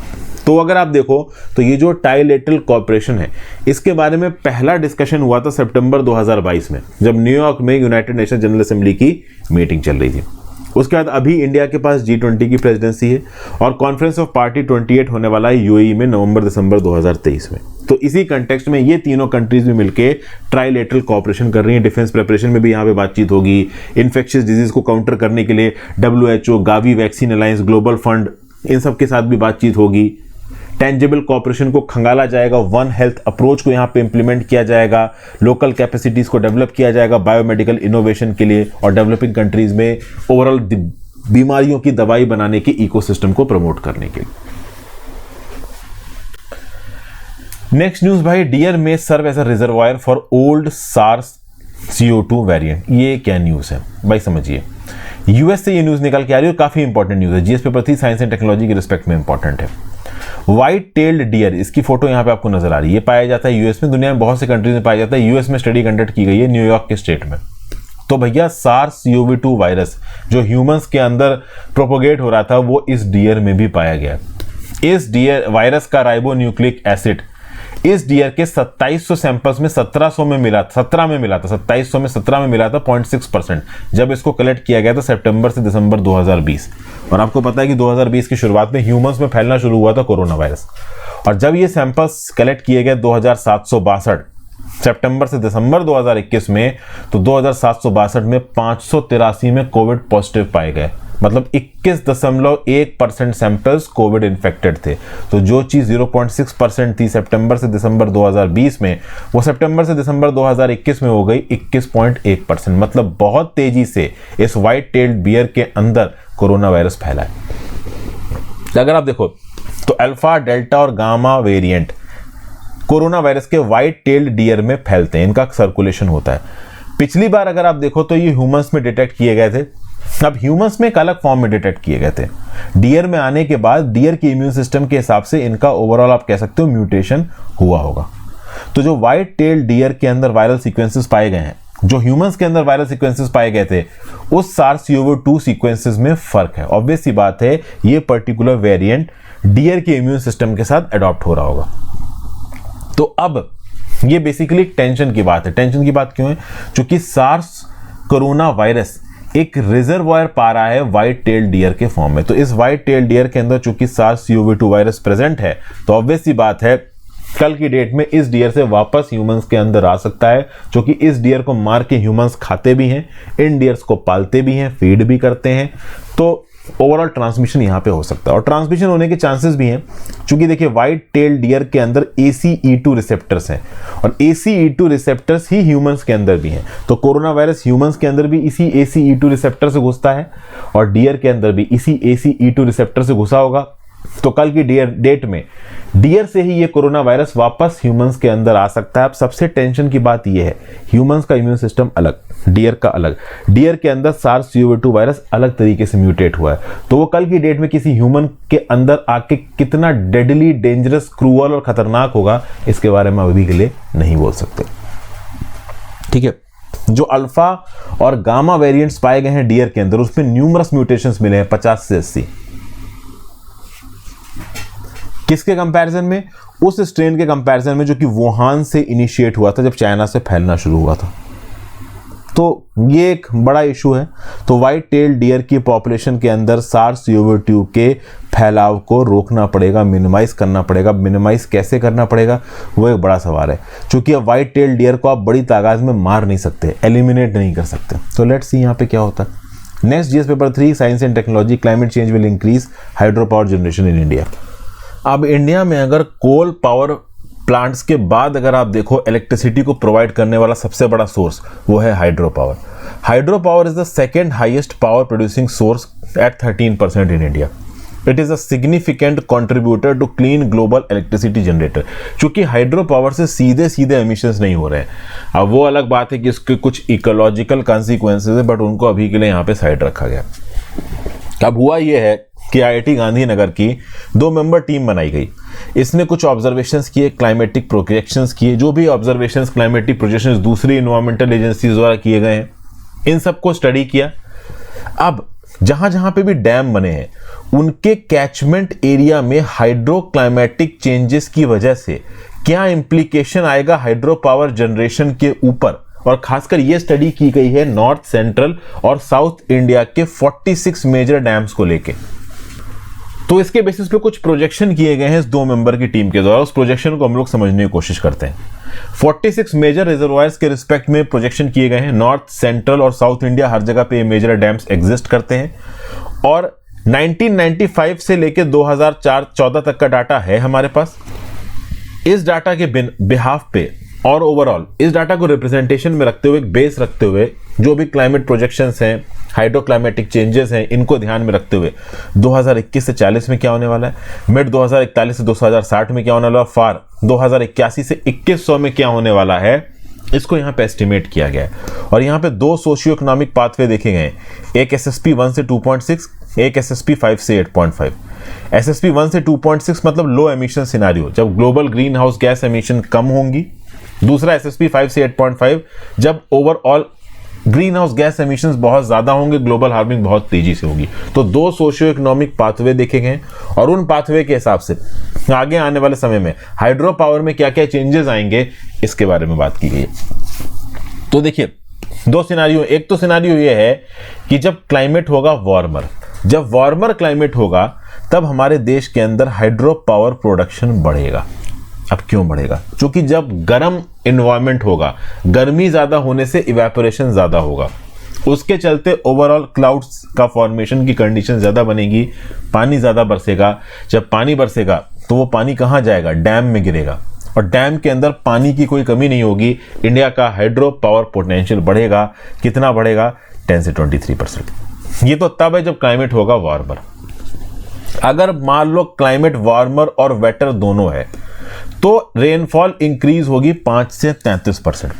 तो अगर आप देखो तो ये जो trilateral corporation है, इसके बारे में पहला डिस्कशन हुआ था सितंबर 2022 में, जब न्यूयॉर्क में यूनाइटेड नेशन जनरल असेंबली की मीटिंग चल रही थी। उसके बाद अभी इंडिया के पास G20 की प्रेसिडेंसी है और कॉन्फ्रेंस ऑफ पार्टी 28 होने वाला है यूएई में नवंबर-दिसंबर 2023 में। तो इसी कंटेक्स्ट में ये तीनों कंट्रीज भी मिलके ट्राइलेटरल कॉर्पोरेशन कर रही हैं। डिफेंस प्रिपरेशन में भी यहाँ पे बातचीत होगी, इन्फेक्शियस डिजीज को काउंटर करने के लिए WHO, Gavi vaccine alliance, global fund, इन सब के साथ भी बातचीत होगी। टेंजिबल कॉर्पोरेशन को खंगाला जाएगा, वन हेल्थ अप्रोच को यहाँ पे इंप्लीमेंट किया जाएगा, लोकल कैपेसिटीज को डेवलप किया जाएगा बायोमेडिकल इनोवेशन के लिए, और डेवलपिंग कंट्रीज में ओवरऑल बीमारियों की दवाई बनाने के इकोसिस्टम को प्रमोट करने के लिए। नेक्स्ट न्यूज भाई, डियर में serve as a reservoir for old SARS CO2 variant. ये क्या न्यूज है भाई, समझिए। यूएस से ये न्यूज निकल के आ रही है और काफी इंपॉर्टेंट न्यूज है, GS paper 3 science and technology के रिस्पेक्ट में इंपॉर्टेंट है। व्हाइट टेल्ड डियर, इसकी फोटो यहाँ पे आपको नजर आ रही है, ये पाया जाता है यूएस में, दुनिया में बहुत से कंट्रीज में पाया जाता है। यूएस में स्टडी कंडक्ट की गई है न्यूयॉर्क के स्टेट में। तो भैया SARS-CoV-2 वायरस जो ह्यूमंस के अंदर प्रोपोगेट हो रहा था वो इस डियर में भी पाया गया। इस डियर वायरस का राइबोन्यूक्लिक एसिड इस डियर के 2700 सैंपल्स में 1700 में मिला, 17 में मिला था, 2700 में 17 में मिला था 0.6%, जब इसको कलेक्ट किया गया था सितंबर से दिसंबर 2020। और आपको पता है कि 2020 की शुरुआत में ह्यूमंस में फैलना शुरू हुआ था कोरोना वायरस, और जब ये सैंपल्स कलेक्ट किए गए 2762 सितंबर से दिसंबर 2021 में, तो 2762 में 583 में कोविड पॉजिटिव पाए गए, मतलब 21.1% सैंपल्स कोविड इन्फेक्टेड थे। तो जो चीज 0.6% थी सितंबर से दिसंबर 2020 में, वो सितंबर से दिसंबर 2021 में हो गई 21.1%। मतलब बहुत तेजी से इस व्हाइट टेल्ड बियर के अंदर कोरोना वायरस फैला है। अगर आप देखो तो अल्फा, डेल्टा और गामा वेरिएंट कोरोना वायरस के व्हाइट टेल्ड डियर में फैलते हैं, इनका सर्कुलेशन होता है। पिछली बार अगर आप देखो तो ये ह्यूमंस में डिटेक्ट किए गए थे, अब ह्यूमंस में एक अलग फॉर्म में डिटेक्ट किए गए थे। डियर में आने के बाद डियर के इम्यून सिस्टम के हिसाब से इनका ओवरऑल आप कह सकते हो म्यूटेशन हुआ होगा। तो जो व्हाइट टेल डियर के अंदर वायरल सीक्वेंसेस पाए गए हैं, जो ह्यूमंस के अंदर वायरल सीक्वेंसेस पाए गए थे, उस SARS-CoV-2 सीक्वेंसेस में फर्क है। ऑब्वियस सी बात है ये पर्टिकुलर वेरिएंट डियर के इम्यून सिस्टम के साथ अडॉप्ट हो रहा होगा। तो अब ये बेसिकली टेंशन की बात है। टेंशन की बात क्यों है? क्योंकि सार्स कोरोना वायरस एक रिजर्वायर पा रहा है व्हाइट टेल डियर के फॉर्म में। तो इस व्हाइट टेल डियर के अंदर चूंकि SARS-CoV-2 वायरस प्रेजेंट है, तो ऑब्वियस सी बात है कल की डेट में इस डियर से वापस ह्यूमंस के अंदर आ सकता है, क्योंकि इस डियर को मार के ह्यूमंस खाते भी हैं, इन डियर्स को पालते भी हैं, फीड भी करते हैं। तो ओवरऑल ट्रांसमिशन यहाँ पे हो सकता है, और ट्रांसमिशन होने के चांसेस भी हैं, क्योंकि देखिए व्हाइट टेल डियर के अंदर ACE2 रिसेप्टर्स हैं, और ACE2 रिसेप्टर्स ही ह्यूमंस के अंदर भी हैं। तो कोरोना वायरस ह्यूमंस के अंदर भी इसी ACE2 रिसेप्टर से घुसता है, और डियर के अंदर भी इसी ACE2 रिसेप्टर से घुसा होगा। तो कल की डेट में डियर से ही ये कोरोना वायरस वापस ह्यूमंस के अंदर आ सकता है। अब सबसे टेंशन की बात ये है, ह्यूमंस का इम्यून सिस्टम अलग, डियर का अलग। डियर के अंदर SARS-CoV-2 वायरस अलग तरीके से म्यूटेट हुआ है, तो वो कल की डेट में किसी ह्यूमन के अंदर आके कितना डेडली, डेंजरस, क्रूअल और खतरनाक होगा, इसके बारे में अभी के लिए नहीं बोल सकते। ठीक है, जो अल्फा और गामा वेरिएंट्स पाए गए हैं डियर के अंदर, उसमें न्यूमरस म्यूटेशंस मिले हैं 50 से 80। किसके कंपैरिजन में? उस स्ट्रेन के कंपैरिजन में जो कि वुहान से इनिशिएट हुआ था, जब चाइना से फैलना शुरू हुआ था। तो ये एक बड़ा इशू है। तो व्हाइट टेल डियर की पॉपुलेशन के अंदर SARS-CoV-2 के फैलाव को रोकना पड़ेगा, मिनिमाइज करना पड़ेगा। मिनिमाइज कैसे करना पड़ेगा, वो एक बड़ा सवाल है, क्योंकि अब व्हाइट टेल डियर को आप बड़ी तादाद में मार नहीं सकते, एलिमिनेट नहीं कर सकते। तो लेट्स सी यहाँ पे क्या होता है। Next GS paper 3 science and technology, climate change will increase hydro power generation in India. अब इंडिया में अगर कोल पावर प्लांट्स के बाद अगर आप देखो इलेक्ट्रिसिटी को प्रोवाइड करने वाला सबसे बड़ा सोर्स वो है hydro power. Hydro power is the second highest power producing source at 13% in India. It is a significant contributor to clean global electricity generator. क्योंकि हाइड्रो पावर से सीधे सीधे एमिशंस नहीं हो रहे हैं। अब वो अलग बात है कि इसके कुछ इकोलॉजिकल कॉन्सिक्वेंसेज है, बट उनको अभी के लिए यहाँ पे साइड रखा गया। अब हुआ ये है कि IIT गांधीनगर की 2 मेंबर टीम बनाई गई। इसने कुछ ऑब्जर्वेशंस किए, क्लाइमेटिक प्रोजेक्शंस किए, जो भी ऑब्जर्वेशंस, क्लाइमेटिक प्रोजेक्शंस दूसरी इन्वायरमेंटल एजेंसीज द्वारा किए गए हैं, इन सबको स्टडी किया। अब जहां जहां पे भी डैम बने हैं उनके कैचमेंट एरिया में हाइड्रोक्लाइमेटिक चेंजेस की वजह से क्या इंप्लीकेशन आएगा हाइड्रो पावर जनरेशन के ऊपर, और खासकर यह स्टडी की गई है नॉर्थ, सेंट्रल और साउथ इंडिया के 46 मेजर डैम्स को लेके। तो इसके बेसिस पे कुछ प्रोजेक्शन किए गए हैं इस 2 मेंबर की टीम के द्वारा। उस प्रोजेक्शन को हम लोग समझने की कोशिश करते हैं। 46 मेजर रिजर्वायर्स के रिस्पेक्ट में प्रोजेक्शन किए गए हैं। नॉर्थ, सेंट्रल और साउथ इंडिया हर जगह पे मेजर डैम्स एग्जिस्ट करते हैं, और 1995 से लेकर 2014 तक का डाटा है हमारे पास। इस डाटा के बिहाफ पे और ओवरऑल इस डाटा को रिप्रेजेंटेशन में रखते हुए, एक बेस रखते हुए, जो भी क्लाइमेट प्रोजेक्शंस हैं, हाइड्रोक्लाइमेटिक चेंजेस हैं, इनको ध्यान में रखते हुए 2021 से 40 में क्या होने वाला है, मिड 2041 से 2060 में क्या होने वाला है, फार 2081 से 2100 में क्या होने वाला है, इसको यहाँ पे एस्टिमेट किया गया है। और यहाँ पे 2 सोशियो इकोनॉमिक पाथवे देखे गए, एक SSP 1 से 2.6, एक SSP 5 से 8.5। SSP 1 से 2.6 मतलब लो एमिशन सिनारियो, जब global greenhouse gas emission कम होंगी। दूसरा SSP 5 से 8.5 जब overall greenhouse gas emissions बहुत ज्यादा होंगे, ग्लोबल वार्मिंग बहुत तेजी से होगी। तो 2 सोशियो इकोनॉमिक पाथवे देखे गए, और उन पाथवे के हिसाब से आगे आने वाले समय में हाइड्रो पावर में क्या क्या चेंजेस आएंगे, इसके बारे में बात की गई है। तो देखिए 2 सिनारियो, एक तो सिनारियो ये है कि जब क्लाइमेट होगा वार्मर, जब वार्मर क्लाइमेट होगा तब हमारे देश के अंदर हाइड्रो पावर प्रोडक्शन बढ़ेगा। अब क्यों बढ़ेगा? क्योंकि जब गर्म एनवायरनमेंट होगा, गर्मी ज्यादा होने से इवेपोरेशन ज्यादा होगा, उसके चलते ओवरऑल क्लाउड्स का फॉर्मेशन की कंडीशन ज्यादा बनेगी, पानी ज्यादा बरसेगा। जब पानी बरसेगा तो वो पानी कहां जाएगा? डैम में गिरेगा, और डैम के अंदर पानी की कोई कमी नहीं होगी। इंडिया का हाइड्रो पावर पोटेंशियल बढ़ेगा। कितना बढ़ेगा? 10 से 23%। ये तो तब है जब क्लाइमेट होगा वार्मर। अगर मान लो क्लाइमेट वार्मर और वेटर दोनों है तो रेनफॉल इंक्रीज होगी 5 से 33%।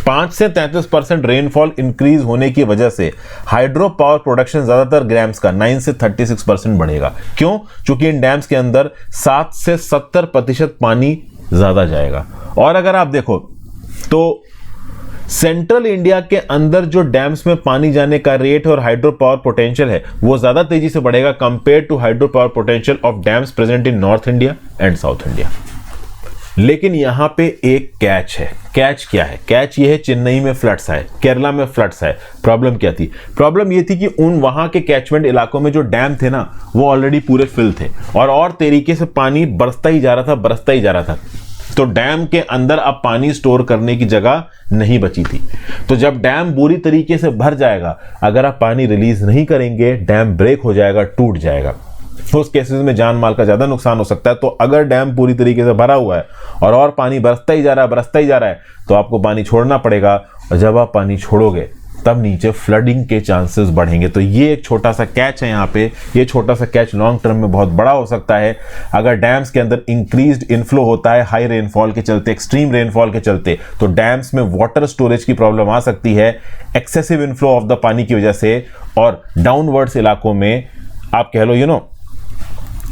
5 से 33% रेनफॉल इंक्रीज होने की वजह से हाइड्रो पावर प्रोडक्शन ज्यादातर डैम्स का 9 से 36% बढ़ेगा। क्यों? क्योंकि इन डैम्स के अंदर 7 से 70% पानी ज्यादा जाएगा। और अगर आप देखो तो सेंट्रल इंडिया के अंदर जो डैम्स में पानी जाने का रेट और हाइड्रो पावर पोटेंशियल है वो ज्यादा तेजी से बढ़ेगा compare to hydro power potential of dams present in north India and south India. लेकिन यहां पे एक कैच है। कैच क्या है? कैच ये है, चेन्नई में फ्लड्स आए, केरला में फ्लड्स आए। प्रॉब्लम क्या थी? प्रॉब्लम ये थी कि उन वहां के कैचमेंट इलाकों में जो डैम थे ना वो ऑलरेडी पूरे फिल थे, और तरीके से पानी बरसता ही जा रहा था। तो डैम के अंदर अब पानी स्टोर करने की जगह नहीं बची थी। तो जब डैम बुरी तरीके से भर जाएगा, अगर आप पानी रिलीज नहीं करेंगे, डैम ब्रेक हो जाएगा, टूट जाएगा। उस केसेस में जान माल का ज्यादा नुकसान हो सकता है। तो अगर डैम पूरी तरीके से भरा हुआ है और पानी बरसता ही जा रहा है तो आपको पानी छोड़ना पड़ेगा, और जब आप पानी छोड़ोगे तब नीचे फ्लडिंग के चांसेस बढ़ेंगे। तो ये एक छोटा सा कैच है यहाँ पे। ये छोटा सा कैच लॉन्ग टर्म में बहुत बड़ा हो सकता है। अगर डैम्स के अंदर इंक्रीज्ड इनफ्लो होता है हाई रेनफॉल के चलते, एक्सट्रीम रेनफॉल के चलते, तो डैम्स में वाटर स्टोरेज की प्रॉब्लम आ सकती है एक्सेसिव इनफ्लो ऑफ द पानी की वजह से, और डाउनवर्ड्स इलाकों में आप कह लो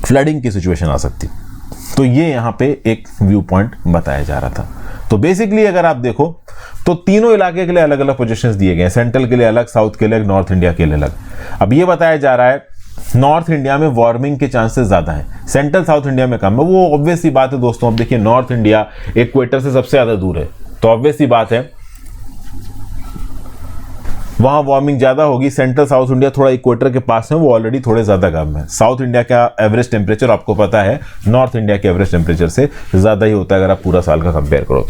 फ्लडिंग की सिचुएशन आ सकती। तो ये यहाँ पे एक व्यू पॉइंट बताया जा रहा था। तो बेसिकली अगर आप देखो तो तीनों इलाके के लिए अलग अलग पोजीशंस दिए गए हैं, सेंट्रल के लिए अलग, साउथ के लिए अलग, नॉर्थ इंडिया के लिए अलग। अब ये बताया जा रहा है नॉर्थ इंडिया में वार्मिंग के चांसेस ज्यादा हैं, सेंट्रल साउथ इंडिया में कम है। वो ऑब्वियस सी बात है दोस्तों। अब देखिए नॉर्थ इंडिया इक्वेटर से सबसे ज्यादा दूर है, तो ऑब्वियस सी बात है वहां वार्मिंग ज्यादा होगी। सेंट्रल साउथ इंडिया थोड़ा इक्वेटर के पास है, वो ऑलरेडी थोड़े ज्यादा कम है। साउथ इंडिया का एवरेज टेम्परेचर आपको पता है नॉर्थ इंडिया के एवरेज टेम्परेचर से ज्यादा ही होता है अगर आप पूरा साल का कंपेयर करो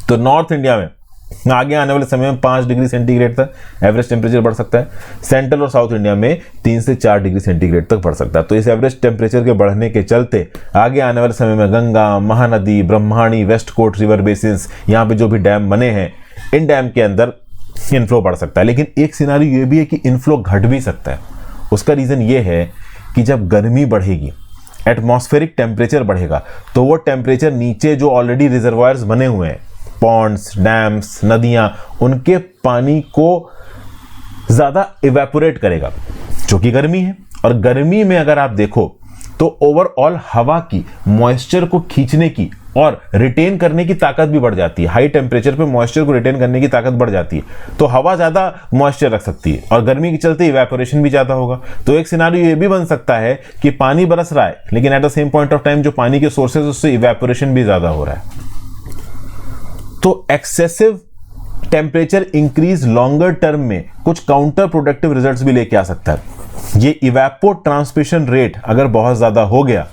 तो नॉर्थ इंडिया में आगे आने वाले समय में 5 डिग्री सेंटीग्रेड तक एवरेज टेम्परेचर बढ़ सकता है। सेंट्रल और साउथ इंडिया में 3 से 4 डिग्री सेंटीग्रेड तक बढ़ सकता है। तो इस एवरेज टेम्परेचर के बढ़ने के चलते आगे आने वाले समय में Ganga, Mahanadi, Brahmani, west coast river basins, यहाँ पे जो भी डैम बने हैं, इन डैम के अंदर इनफ्लो बढ़ सकता है। लेकिन एक सिनारियो ये भी है कि इनफ्लो घट भी सकता है। उसका रीजन ये है कि जब गर्मी बढ़ेगी, एटमॉस्फेरिक टेम्परेचर बढ़ेगा, तो वो टेम्परेचर नीचे जो ऑलरेडी रिजर्वायर्स बने हुए हैं, पॉन्ड्स, डैम्स, नदियां, उनके पानी को ज्यादा इवेपोरेट करेगा, जो कि गर्मी है। और गर्मी में अगर आप देखो तो ओवरऑल हवा की मॉइस्चर को खींचने की और रिटेन करने की ताकत भी बढ़ जाती है। हाई टेम्परेचर पे मॉइस्चर को रिटेन करने की ताकत बढ़ जाती है, तो हवा ज्यादा मॉइस्चर रख सकती है और गर्मी के चलते इवेपोरेशन भी ज्यादा होगा। तो एक सिनारियो ये भी बन सकता है कि पानी बरस रहा है, लेकिन at the same point of time जो पानी के सोर्सेज उससे इवेपोरेशन भी ज्यादा हो रहा है। तो excessive temperature increase longer term में कुछ काउंटर प्रोडक्टिव रिजल्ट्स भी लेके आ सकता है। ये इवेपो ट्रांसमिशन रेट अगर बहुत ज्यादा हो गया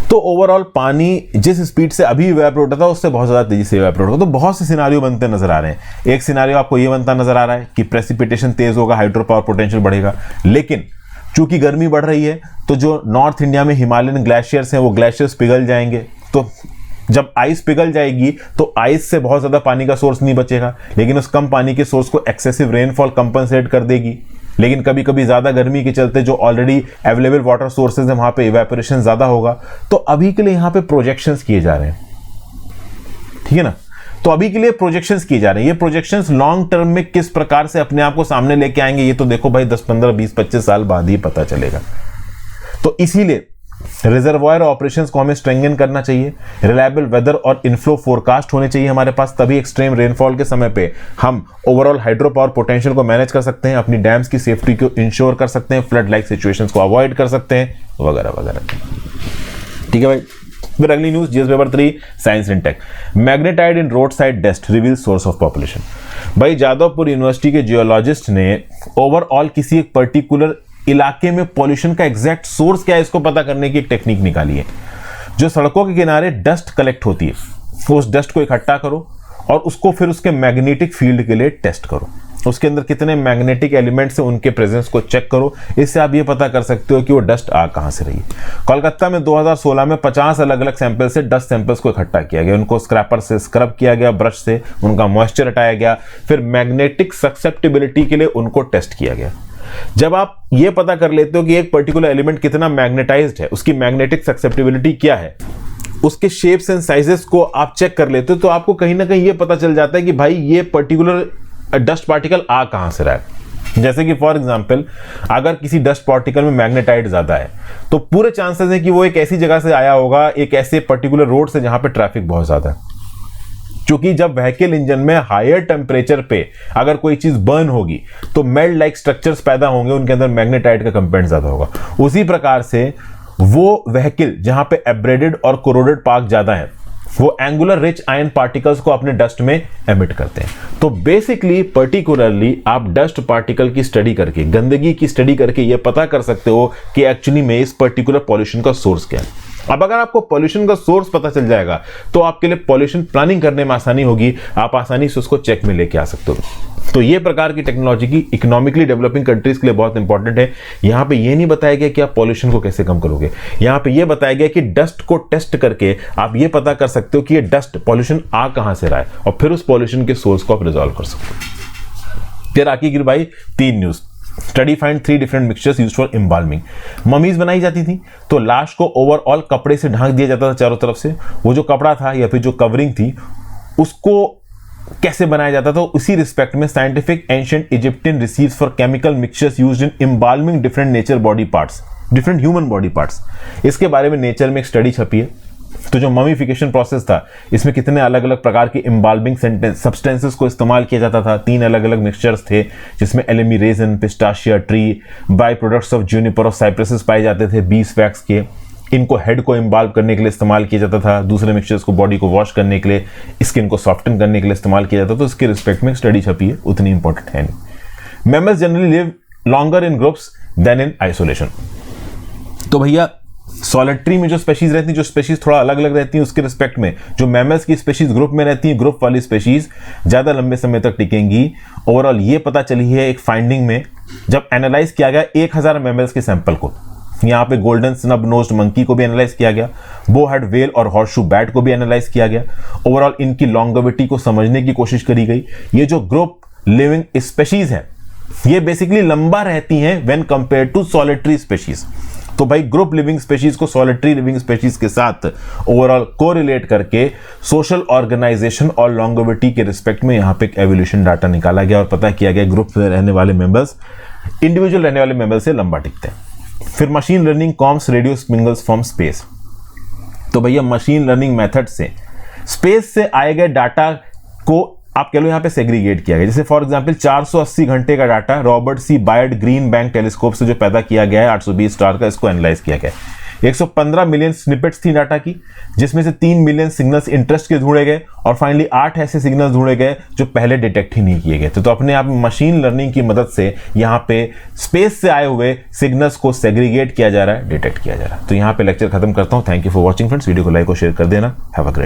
तो ओवरऑल पानी जिस स्पीड से अभी इवेपोरेट होता था उससे बहुत ज्यादा तेजी से इवेपोरेट होता। तो बहुत से सिनारियो बनते नजर आ रहे हैं। एक सिनारियो आपको ये बनता नजर आ रहा है कि प्रेसिपिटेशन तेज होगा, हाइड्रो पावर पोटेंशियल बढ़ेगा, लेकिन चूंकि गर्मी बढ़ रही है तो जो नॉर्थ इंडिया में हिमालयन ग्लेशियर्स हैं वो ग्लेशियर्स पिघल जाएंगे। तो जब आइस पिघल जाएगी तो आइस से बहुत ज्यादा पानी का सोर्स नहीं बचेगा, लेकिन उस कम पानी के सोर्स को एक्सेसिव रेनफॉल कंपनसेट कर देगी। लेकिन कभी कभी ज्यादा गर्मी के चलते जो ऑलरेडी अवेलेबल वाटर सोर्सेज है वहां पे इवेपोरेशन ज्यादा होगा। तो अभी के लिए यहां पे प्रोजेक्शंस किए जा रहे हैं, ठीक है ना। तो अभी के लिए प्रोजेक्शंस किए जा रहे हैं। ये प्रोजेक्शंस लॉन्ग टर्म में किस प्रकार से अपने आप को सामने लेके आएंगे ये तो देखो भाई 10, 15, 20, 25 साल बाद ही पता चलेगा। तो इसीलिए रिजर्वायर ऑपरेशंस को हमें स्ट्रेंथन करना चाहिए। रिलायबल वेदर और इनफ्लो फोरकास्ट होने चाहिए हमारे पास, तभी एक्सट्रीम रेनफॉल के समय पे हम ओवरऑल हाइड्रो पावर पोटेंशियल को मैनेज कर सकते हैं, अपनी डैम्स की सेफ्टी को इंश्योर कर सकते हैं, फ्लड लाइक सिचुएशंस को अवॉइड कर सकते हैं, वगैरह वगैरह। ठीक है भाई। फिर अगली news, GS paper 3 science and tech, magnetite in road side dust reveal source of population. भाई जादवपुर यूनिवर्सिटी के जियोलॉजिस्ट ने ओवरऑल किसी एक पर्टिकुलर इलाके में पॉल्यूशन का एग्जैक्ट सोर्स क्या है इसको पता करने की एक टेक्निक निकाली है। जो सड़कों के किनारे डस्ट कलेक्ट होती है, तो उस डस्ट को इकट्ठा करो और उसको फिर उसके मैग्नेटिक फील्ड के लिए टेस्ट करो। उसके अंदर कितने मैग्नेटिक एलिमेंट्स हैं उनके प्रेजेंस को चेक करो। इससे आप ये पता कर सकते हो कि वो डस्ट आ कहां से रही है। कोलकाता में 2016 में 50 अलग अलग सैंपल से डस्ट सैंपल्स को इकट्ठा किया गया, उनको स्क्रैपर से स्क्रब किया गया, ब्रश से उनका मॉइस्चर हटाया गया, फिर मैग्नेटिक ससेप्टिबिलिटी के लिए उनको टेस्ट किया गया। जब आप ये पता कर लेते हो कि एक पर्टिकुलर एलिमेंट कितना मैग्नेटाइज्ड है, उसकी मैग्नेटिक ससेप्टिबिलिटी क्या है, उसके शेप्स एंड साइजेस को आप चेक कर लेते हो, तो आपको कहीं ना कहीं ये पता चल जाता है कि भाई ये पर्टिकुलर डस्ट पार्टिकल आ कहां से रहा है। जैसे कि फॉर एग्जांपल अगर किसी डस्ट पार्टिकल में मैग्नेटाइट ज्यादा है तो पूरे चांसेस है कि वो एक ऐसी जगह से आया होगा, एक ऐसे पर्टिकुलर रोड से जहां पे ट्रैफिक बहुत ज्यादा है। क्योंकि जब व्हीकल इंजन में हायर टेम्परेचर पे अगर कोई चीज बर्न होगी तो मेल्ट लाइक स्ट्रक्चर्स पैदा होंगे, उनके अंदर मैग्नेटाइट का कंटेंट ज्यादा होगा। उसी प्रकार से वो व्हीकल जहां पे एब्रेडेड और कोरोडेड पार्क ज्यादा है वो एंगुलर रिच आयन पार्टिकल्स को अपने डस्ट में एमिट करते हैं। तो बेसिकली पर्टिकुलरली आप डस्ट पार्टिकल की स्टडी करके, गंदगी की स्टडी करके ये पता कर सकते हो कि एक्चुअली में इस पर्टिकुलर पॉल्यूशन का सोर्स क्या है। अब अगर आपको पॉल्यूशन का सोर्स पता चल जाएगा तो आपके लिए पॉल्यूशन प्लानिंग करने में आसानी होगी, आप आसानी से उसको चेक में लेके आ सकते हो। तो ये प्रकार की टेक्नोलॉजी की इकोनॉमिकली डेवलपिंग कंट्रीज के लिए बहुत इंपॉर्टेंट है। यहां पे ये नहीं बताया गया कि आप पॉल्यूशन को कैसे कम करोगे, यहां पे ये बताया गया कि डस्ट को टेस्ट करके आप ये पता कर सकते हो कि ये डस्ट पॉल्यूशन आ कहां से रहा है और फिर उस पॉल्यूशन के सोर्स को आप रिजॉल्व कर सकते हो। फिर आगे गिर भाई 3 news, study find 3 different mixtures used for embalming. Mummies बनाई जाती थी तो लाश को ओवरऑल कपड़े से ढक दिया जाता था चारों तरफ से। वो जो कपड़ा था या फिर जो कवरिंग थी उसको कैसे बनाया जाता था, उसी रिस्पेक्ट में scientific ancient Egyptian receives for chemical mixtures used in embalming different nature body parts, different human body parts. इसके बारे में नेचर में एक स्टडी छपी है। तो जो ममीफिकेशन प्रोसेस था इसमें कितने अलग अलग प्रकार की एम्बाल्मिंग सब्सटेंसेस को इस्तेमाल किया जाता था। 3 अलग अलग मिक्सचर्स थे जिसमें elemi resin, pistacia tree, by products of juniper of cypresses पाए जाते थे, बीस वैक्स के। इनको हेड को इम्बाल्व करने के लिए इस्तेमाल किया जाता था, दूसरे मिक्सचर्स को बॉडी को वॉश करने के लिए, स्किन को सॉफ्टन करने के लिए इस्तेमाल किया जाता था। तो इसके रिस्पेक्ट में स्टडी छपी है, उतनी इंपॉर्टेंट है नहीं। Mammals generally live longer in groups than in isolation. तो भैया सॉलिटरी में जो स्पेशीज रहती है, जो स्पेशीज थोड़ा अलग अलग रहती है, उसके रिस्पेक्ट में जो मैमल्स की स्पेशीज ग्रुप में रहती है, ग्रुप वाली स्पेशीज ज्यादा लंबे समय तक टिकेंगी। ओवरऑल ये पता चली है एक फाइंडिंग में, जब एनालाइज किया गया 1000 मैमल्स के सैंपल को। यहाँ पे गोल्डन स्नब नोज्ड मंकी को भी एनालाइज किया गया, बो हेड व्हेल और हॉर्सशू बैट को भी एनालाइज किया गया। ओवरऑल इनकी लॉन्गेविटी को समझने की कोशिश करी गई। ये जो ग्रुप लिविंग स्पेशीज है ये बेसिकली लंबा रहती हैं when compare to solitary species. तो भाई ग्रुप लिविंग स्पेशीज को सॉलिटरी लिविंग स्पेशीज के साथ ओवरऑल कोरिलेट करके सोशल ऑर्गेनाइजेशन और लॉन्गेविटी के रिस्पेक्ट में यहाँ पे एक एवोल्यूशन डाटा निकाला गया और पता किया गया ग्रुप में रहने वाले मेंबर्स इंडिविजुअल रहने वाले मेंबर्स से लंबा टिकते हैं। फिर machine learning combs radio signals from space. तो भैया मशीन लर्निंग मेथड से स्पेस से आए गए डाटा को आप कह लो यहाँ पे सेग्रीगेट किया गया। जैसे फॉर एग्जांपल 480 घंटे का डाटा रॉबर्ट सी बायर्ड ग्रीन बैंक टेलीस्कोप से जो पैदा किया गया है 820 स्टार का, इसको एनालाइज किया गया। 115 मिलियन स्निपेट्स थी डाटा की, जिसमें से 3 मिलियन सिग्नल्स इंटरेस्ट के ढूंढे गए और फाइनली 8 ऐसे सिग्नल्स ढूंढे गए जो पहले डिटेक्ट ही नहीं किए गए। तो अपने आप मशीन लर्निंग की मदद से यहाँ पे स्पेस से आए हुए सिग्नल्स को सेग्रीगेट किया जा रहा है, डिटेक्ट किया जा रहा है। तो यहाँ पे लेक्चर खत्म करता हूँ। Thank you for watching friends. Video को लाइक और शेयर कर देना। Have a great